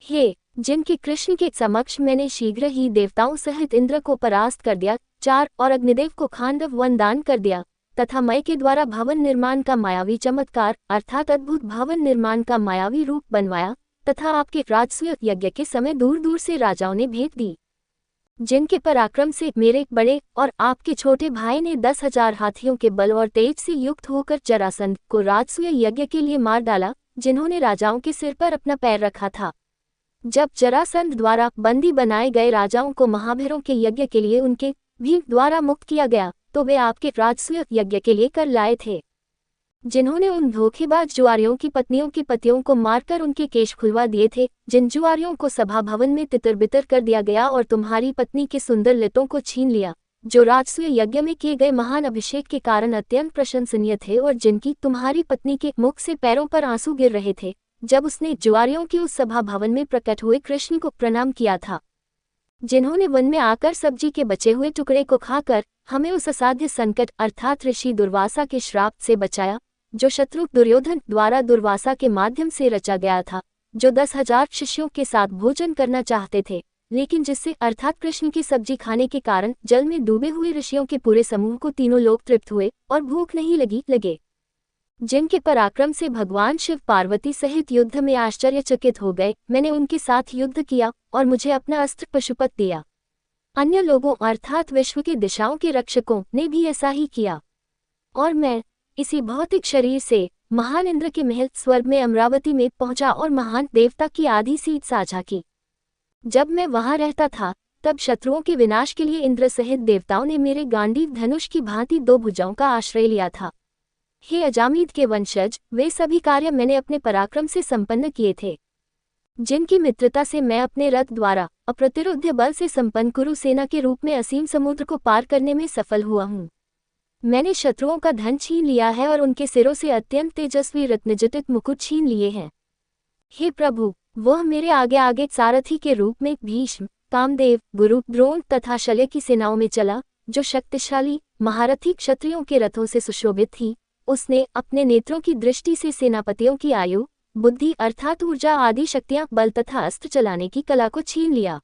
हे, जिनके कृष्ण के समक्ष मैंने शीघ्र ही देवताओं सहित इंद्र को परास्त कर दिया, 4 और अग्निदेव को खांडव वन दान कर दिया तथा मय के द्वारा भवन निर्माण का मायावी चमत्कार अर्थात अद्भुत भवन निर्माण का मायावी रूप बनवाया तथा आपके राजसूय यज्ञ के समय दूर दूर से राजाओं ने भेंट दी। जिनके पराक्रम से मेरे बड़े और आपके छोटे भाई ने 10,000 हाथियों के बल और तेज से युक्त होकर जरासंध को राजसूय यज्ञ के लिए मार डाला, जिन्होंने राजाओं के सिर पर अपना पैर रखा था। जब जरासंध द्वारा बंदी बनाए गए राजाओं को महाभैरव के यज्ञ के लिए उनके भीम द्वारा मुक्त किया गया, तो वे आपके राजसूय यज्ञ के लिए कर लाए थे। जिन्होंने उन धोखेबाज जुआरियों की पत्नियों के पतियों को मारकर उनके केश खुलवा दिए थे, जिन जुआरियों को सभा भवन में तितर-बितर कर दिया गया और तुम्हारी पत्नी के सुंदर लतों को छीन लिया, जो राजसूय यज्ञ में किए गए महान अभिषेक के कारण अत्यंत प्रशंसनीय थे और जिनकी तुम्हारी पत्नी के मुख से पैरों पर आंसू गिर रहे थे जब उसने जुआरियों की उस सभा भवन में प्रकट हुए कृष्ण को प्रणाम किया था। जिन्होंने वन में आकर सब्जी के बचे हुए टुकड़े को खाकर हमें उस असाध्य संकट अर्थात ऋषि दुर्वासा के श्राप से बचाया, जो शत्रु दुर्योधन द्वारा दुर्वासा के माध्यम से रचा गया था, जो 10,000 शिष्यों के साथ भोजन करना चाहते थे, लेकिन जिससे अर्थात कृष्ण की सब्जी खाने के कारण जल में डूबे हुए ऋषियों के पूरे समूह को तीनों लोग तृप्त हुए और भूख नहीं लगे। जिनके पराक्रम से भगवान शिव पार्वती सहित युद्ध में आश्चर्यचकित हो गए, मैंने उनके साथ युद्ध किया और मुझे अपना अस्त्र पशुपत दिया। अन्य लोगों अर्थात विश्व की दिशाओं के रक्षकों ने भी ऐसा ही किया और मैं इसी भौतिक शरीर से महान इंद्र के महल स्वर्ग में अमरावती में पहुंचा और महान देवता की आधी सीट साझा की। जब मैं वहां रहता था तब शत्रुओं के विनाश के लिए इंद्र सहित देवताओं ने मेरे गांडीव धनुष की भांति 2 भुजाओं का आश्रय लिया था। हे अजामीद के वंशज, वे सभी कार्य मैंने अपने पराक्रम से संपन्न किए थे, जिनकी मित्रता से मैं अपने रथ द्वारा अप्रतिरोध्य बल से संपन्न कुरु सेना के रूप में असीम समुद्र को पार करने में सफल हुआ हूँ। मैंने शत्रुओं का धन छीन लिया है और उनके सिरों से अत्यंत तेजस्वी रत्नजटित मुकुट छीन लिए हैं। हे प्रभु, वह मेरे आगे आगे सारथी के रूप में भीष्म, कामदेव, गुरु, द्रोण तथा शल्य की सेनाओं में चला, जो शक्तिशाली महारथी क्षत्रियों के रथों से सुशोभित थी। उसने अपने नेत्रों की दृष्टि से सेनापतियों की आयु, बुद्धि अर्थात ऊर्जा आदि शक्तियां, बल तथा अस्त्र चलाने की कला को छीन लिया।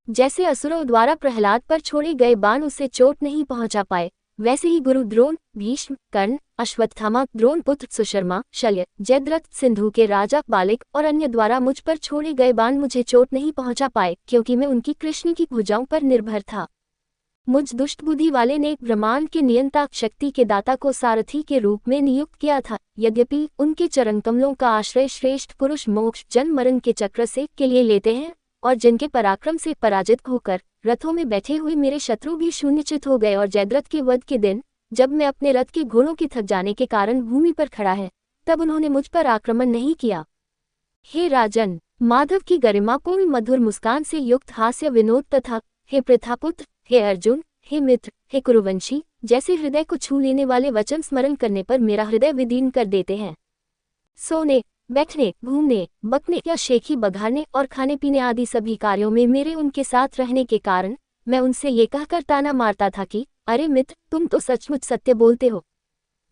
जैसे असुरों द्वारा प्रहलाद पर छोड़े गए बाण उससे चोट नहीं पहुंचा पाए, वैसे ही गुरु द्रोण, भीष्म, कर्ण, अश्वत्थामा, द्रोणपुत्र सुशर्मा, शल्य, जयद्रथ, सिंधु के राजा बालिक और अन्य द्वारा मुझ पर छोड़े गए बाण मुझे चोट नहीं पहुंचा पाए, क्योंकि मैं उनकी कृष्ण की भुजाओं पर निर्भर था। मुझ दुष्ट बुद्धि वाले ने ब्रह्मांड के नियंता शक्ति के दाता को सारथी के रूप में नियुक्त किया था। यद्यपि उनके चरण कमलों का आश्रय श्रेष्ठ पुरुष मोक्ष जन्म मरण के चक्र से के लिए लेते हैं और जिनके पराक्रम से पराजित होकर रथों में बैठे हुए मेरे शत्रु भी शून्यचित हो गए। और जयद्रथ के वध के दिन जब मैं अपने रथ के घोड़ों के थक जाने के कारण भूमि पर खड़ा है, तब उन्होंने मुझ पर आक्रमण नहीं किया। हे राजन, माधव की गरिमापूर्ण मधुर मुस्कान से युक्त हास्य विनोद तथा हे प्रथापुत्र, हे अर्जुन, हे मित्र, हे कुरुवंशी जैसे हृदय को छू लेने वाले वचन स्मरण करने पर मेरा हृदय विदीन कर देते हैं। सोने, बैठने, घूमने, बकने या शेखी बघारने और खाने पीने आदि सभी कार्यों में मेरे उनके साथ रहने के कारण मैं उनसे ये कहकर ताना मारता था कि अरे मित्र, तुम तो सचमुच सत्य बोलते हो।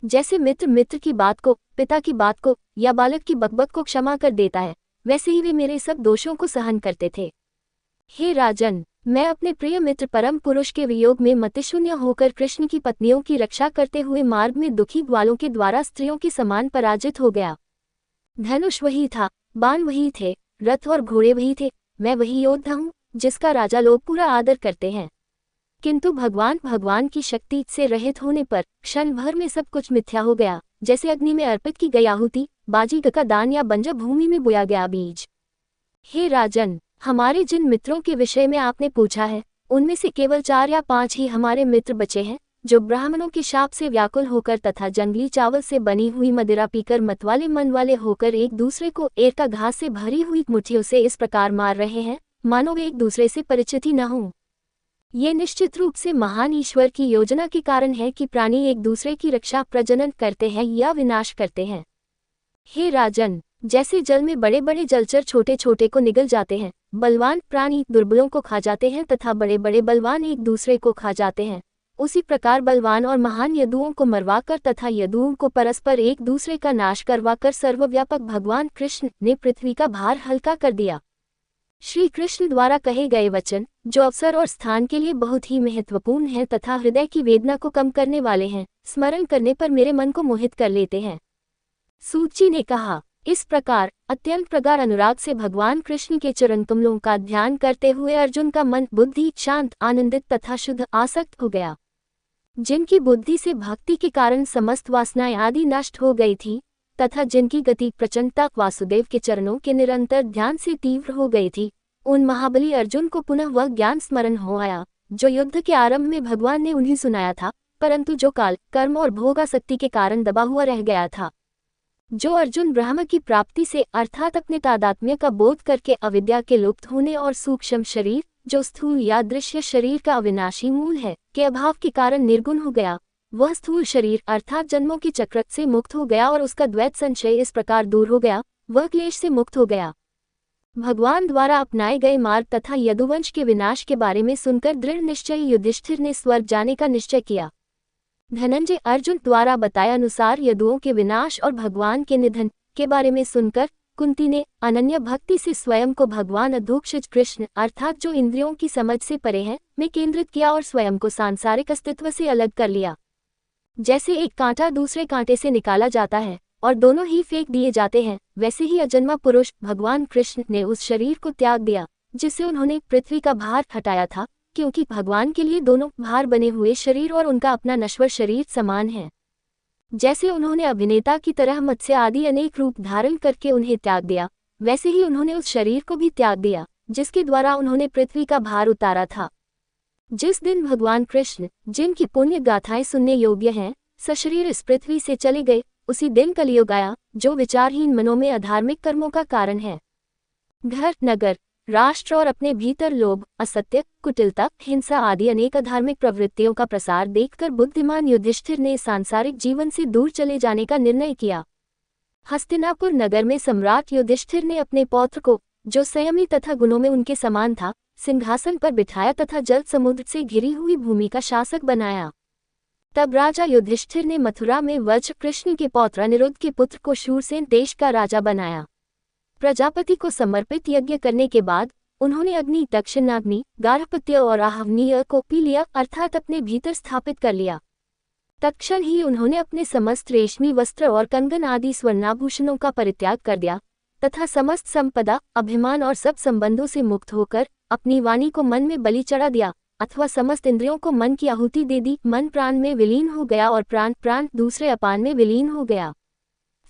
जैसे मित्र मित्र की बात को, पिता की बात को या बालक की बकबक को क्षमा कर देता है, वैसे ही वे मेरे सब दोषों को सहन करते थे। हे राजन, मैं अपने प्रिय मित्र परम पुरुष के वियोग में मतिशून्य होकर कृष्ण की पत्नियों की रक्षा करते हुए मार्ग में दुखी ग्वालों के द्वारा स्त्रियों के समान पराजित हो गया। धनुष वही था, बाण वही थे, रथ और घोड़े वही थे, मैं वही योद्धा हूँ जिसका राजा लोग पूरा आदर करते हैं। किंतु भगवान की शक्ति से रहित होने पर क्षण भर में सब कुछ मिथ्या हो गया, जैसे अग्नि में अर्पित की गई आहुति, बाजी का दान या बंजर भूमि में बोया गया बीज। हे राजन, हमारे जिन मित्रों के विषय में आपने पूछा है, उनमें से केवल 4 या 5 ही हमारे मित्र बचे हैं, जो ब्राह्मणों के शाप से व्याकुल होकर तथा जंगली चावल से बनी हुई मदिरा पीकर मतवाले मन वाले होकर एक दूसरे को एरका घास से भरी हुई मुट्ठियों से इस प्रकार मार रहे हैं मानो वे एक दूसरे से परिचित ही न हों। ये निश्चित रूप से महान ईश्वर की योजना के कारण है कि प्राणी एक दूसरे की रक्षा प्रजनन करते हैं या विनाश करते हैं। हे राजन, जैसे जल में बड़े बड़े जलचर छोटे छोटे को निगल जाते हैं, बलवान प्राणी दुर्बलों को खा जाते हैं तथा बड़े बड़े बलवान एक दूसरे को खा जाते हैं, उसी प्रकार बलवान और महान यदुओं को मरवाकर तथा यदुओं को परस्पर एक दूसरे का नाश करवाकर सर्वव्यापक भगवान कृष्ण ने पृथ्वी का भार हल्का कर दिया। श्री कृष्ण द्वारा कहे गए वचन, जो अवसर और स्थान के लिए बहुत ही महत्वपूर्ण हैं तथा हृदय की वेदना को कम करने वाले हैं, स्मरण करने पर मेरे मन को मोहित कर लेते हैं। सूची ने कहा, इस प्रकार अत्यंत प्रगाढ़ अनुराग से भगवान कृष्ण के चरण कमलों का ध्यान करते हुए अर्जुन का मन बुद्धि शांत, आनंदित तथा शुद्ध आसक्त हो गया। जिनकी बुद्धि से भक्ति के कारण समस्त वासनाएं आदि नष्ट हो गई थी तथा जिनकी गति प्रचंडता वासुदेव के चरणों के निरंतर ध्यान से तीव्र हो गई थी, उन महाबली अर्जुन को पुनः वह ज्ञान स्मरण हो आया जो युद्ध के आरंभ में भगवान ने उन्हें सुनाया था परंतु जो काल, कर्म और भोगासक्ति के कारण दबा हुआ रह गया था। जो अर्जुन ब्रह्म की प्राप्ति से अर्थात अपने तादात्म्य का बोध करके अविद्या के लुप्त होने और सूक्ष्म शरीर, जो स्थूल या दृश्य शरीर का अविनाशी मूल है, के अभाव के कारण निर्गुण हो गया, वह स्थूल शरीर अर्थात जन्मों की चक्रत से मुक्त हो गया और उसका द्वैत संशय इस प्रकार दूर हो गया, वह क्लेश से मुक्त हो गया। भगवान द्वारा अपनाए गए मार्ग तथा यदुवंश के विनाश के बारे में सुनकर दृढ़ निश्चयी युधिष्ठिर ने स्वर्ग जाने का निश्चय किया। धनंजय अर्जुन द्वारा बताए अनुसार यदुओं के विनाश और भगवान के निधन के बारे में सुनकर कुंती ने अनन्य भक्ति से स्वयं को भगवान अधोक्षज कृष्ण अर्थात जो इंद्रियों की समझ से परे हैं में केंद्रित किया और स्वयं को सांसारिक अस्तित्व से अलग कर लिया। जैसे एक कांटा दूसरे कांटे से निकाला जाता है और दोनों ही फेंक दिए जाते हैं, वैसे ही अजन्मा पुरुष भगवान कृष्ण ने उस शरीर को त्याग दिया जिससे उन्होंने पृथ्वी का भार हटाया था, क्योंकि भगवान के लिए दोनों भार बने हुए शरीर और उनका अपना नश्वर शरीर समान है। जैसे उन्होंने अभिनेता की तरह मत्स्य आदि अनेक रूप धारण करके उन्हें त्याग दिया, वैसे ही उन्होंने उस शरीर को भी त्याग दिया जिसके द्वारा उन्होंने पृथ्वी का भार उतारा था। जिस दिन भगवान कृष्ण, जिनकी पुण्य गाथाएं सुनने योग्य हैं, सशरीर इस पृथ्वी से चले गए, उसी दिन कलियुग आया, जो विचारहीन मनों में अधार्मिक कर्मों का कारण है। घर, नगर, राष्ट्र और अपने भीतर लोभ, असत्य, कुटिलता, हिंसा आदि अनेक अधार्मिक प्रवृत्तियों का प्रसार देखकर बुद्धिमान युधिष्ठिर ने सांसारिक जीवन से दूर चले जाने का निर्णय किया। हस्तिनापुर नगर में सम्राट युधिष्ठिर ने अपने पौत्र को, जो संयमी तथा गुणों में उनके समान था, सिंहासन पर बिठाया तथा जल समुद्र से घिरी हुई भूमि का शासक बनाया। तब राजा युधिष्ठिर ने मथुरा में वज्र कृष्ण के पौत्र अनिरुद्ध के पुत्र को शूरसेन देश का राजा बनाया। प्रजापति को समर्पित यज्ञ करने के बाद उन्होंने अग्नि, दक्षिणाग्नि, गार्हपत्य और आहवनीय को पी लिया अर्थात अपने भीतर स्थापित कर लिया। तत्क्षण ही उन्होंने अपने समस्त रेशमी वस्त्र और कंगन आदि स्वर्णाभूषणों का परित्याग कर दिया तथा समस्त संपदा, अभिमान और सब संबंधों से मुक्त होकर अपनी वाणी को मन में बलि चढ़ा दिया अथवा समस्त इंद्रियों को मन की आहुति दे दी। मन प्राण में विलीन हो गया और प्राण दूसरे अपान में विलीन हो गया।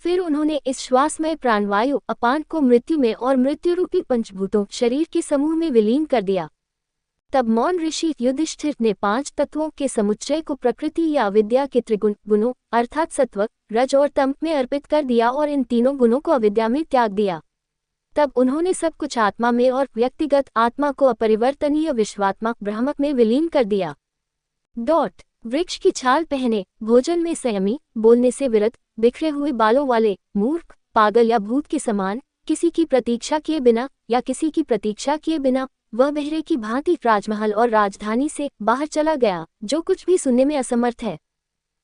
फिर उन्होंने इस श्वासमय प्राणवायु अपान को मृत्यु में और मृत्यु रूपी पंचभूतों शरीर के समूह में विलीन कर दिया। तब मौन ऋषि युधिष्ठिर ने 5 तत्वों के समुच्चय को प्रकृति या अविद्या के त्रिगुण गुणों अर्थात सत्व, रज और तम में अर्पित कर दिया और इन तीनों गुणों को अविद्या में त्याग दिया। तब उन्होंने सब कुछ आत्मा में और व्यक्तिगत आत्मा को अपरिवर्तनीय विश्वात्मक ब्रह्म में विलीन कर दिया। वृक्ष की छाल पहने, भोजन में संयमी, बोलने से विरत, बिखरे हुए बालों वाले, मूर्ख, पागल या भूत के समान, किसी की प्रतीक्षा किए बिना या किसी की प्रतीक्षा किए बिना वह बहरे की भांति राजमहल और राजधानी से बाहर चला गया, जो कुछ भी सुनने में असमर्थ है।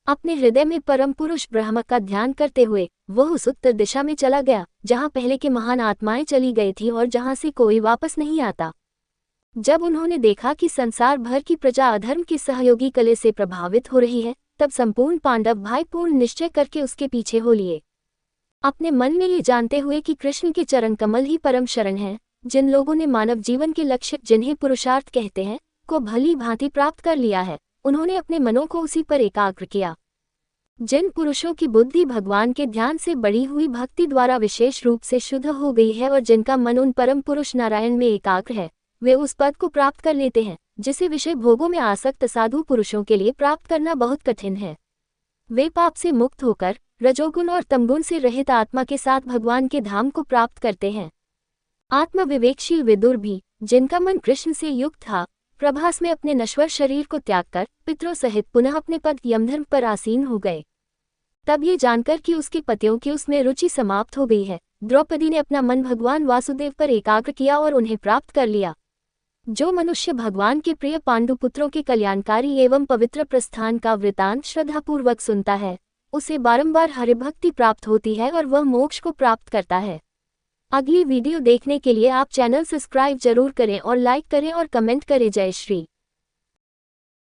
अपने हृदय में परम पुरुष ब्रह्म का ध्यान करते हुए वह उस उत्तर दिशा में चला गया जहाँ पहले के महान आत्माएं चली गई थी और जहाँ से कोई वापस नहीं आता। जब उन्होंने देखा कि संसार भर की प्रजा अधर्म के सहयोगी कले से प्रभावित हो रही है, तब संपूर्ण पांडव भाई पूर्ण निश्चय करके उसके पीछे हो लिए। अपने मन में ये जानते हुए कि कृष्ण के चरण कमल ही परम शरण हैं, जिन लोगों ने मानव जीवन के लक्ष्य, जिन्हें पुरुषार्थ कहते हैं, को भली भांति प्राप्त कर लिया है, उन्होंने अपने मनों को उसी पर एकाग्र किया। जिन पुरुषों की बुद्धि भगवान के ध्यान से बढ़ी हुई भक्ति द्वारा विशेष रूप से शुद्ध हो गई है और जिनका मन उन परम पुरुष नारायण में एकाग्र है, वे उस पद को प्राप्त कर लेते हैं जिसे विषय भोगों में आसक्त साधु पुरुषों के लिए प्राप्त करना बहुत कठिन है। वे पाप से मुक्त होकर रजोगुण और तमगुण से रहित आत्मा के साथ भगवान के धाम को प्राप्त करते हैं। आत्म विवेकशील विदुर भी, जिनका मन कृष्ण से युक्त था, प्रभास में अपने नश्वर शरीर को त्याग कर पितरों सहित पुनः अपने पद यमधर्म पर आसीन हो गए। तब ये जानकर कि उसके पतियों की उसमें रुचि समाप्त हो गई है, द्रौपदी ने अपना मन भगवान वासुदेव पर एकाग्र किया और उन्हें प्राप्त कर लिया। जो मनुष्य भगवान के प्रिय पांडुपुत्रों के कल्याणकारी एवं पवित्र प्रस्थान का वृतांत श्रद्धापूर्वक सुनता है, उसे बारंबार हरिभक्ति प्राप्त होती है और वह मोक्ष को प्राप्त करता है। अगली वीडियो देखने के लिए आप चैनल सब्सक्राइब जरूर करें और लाइक करें और कमेंट करें। जय श्री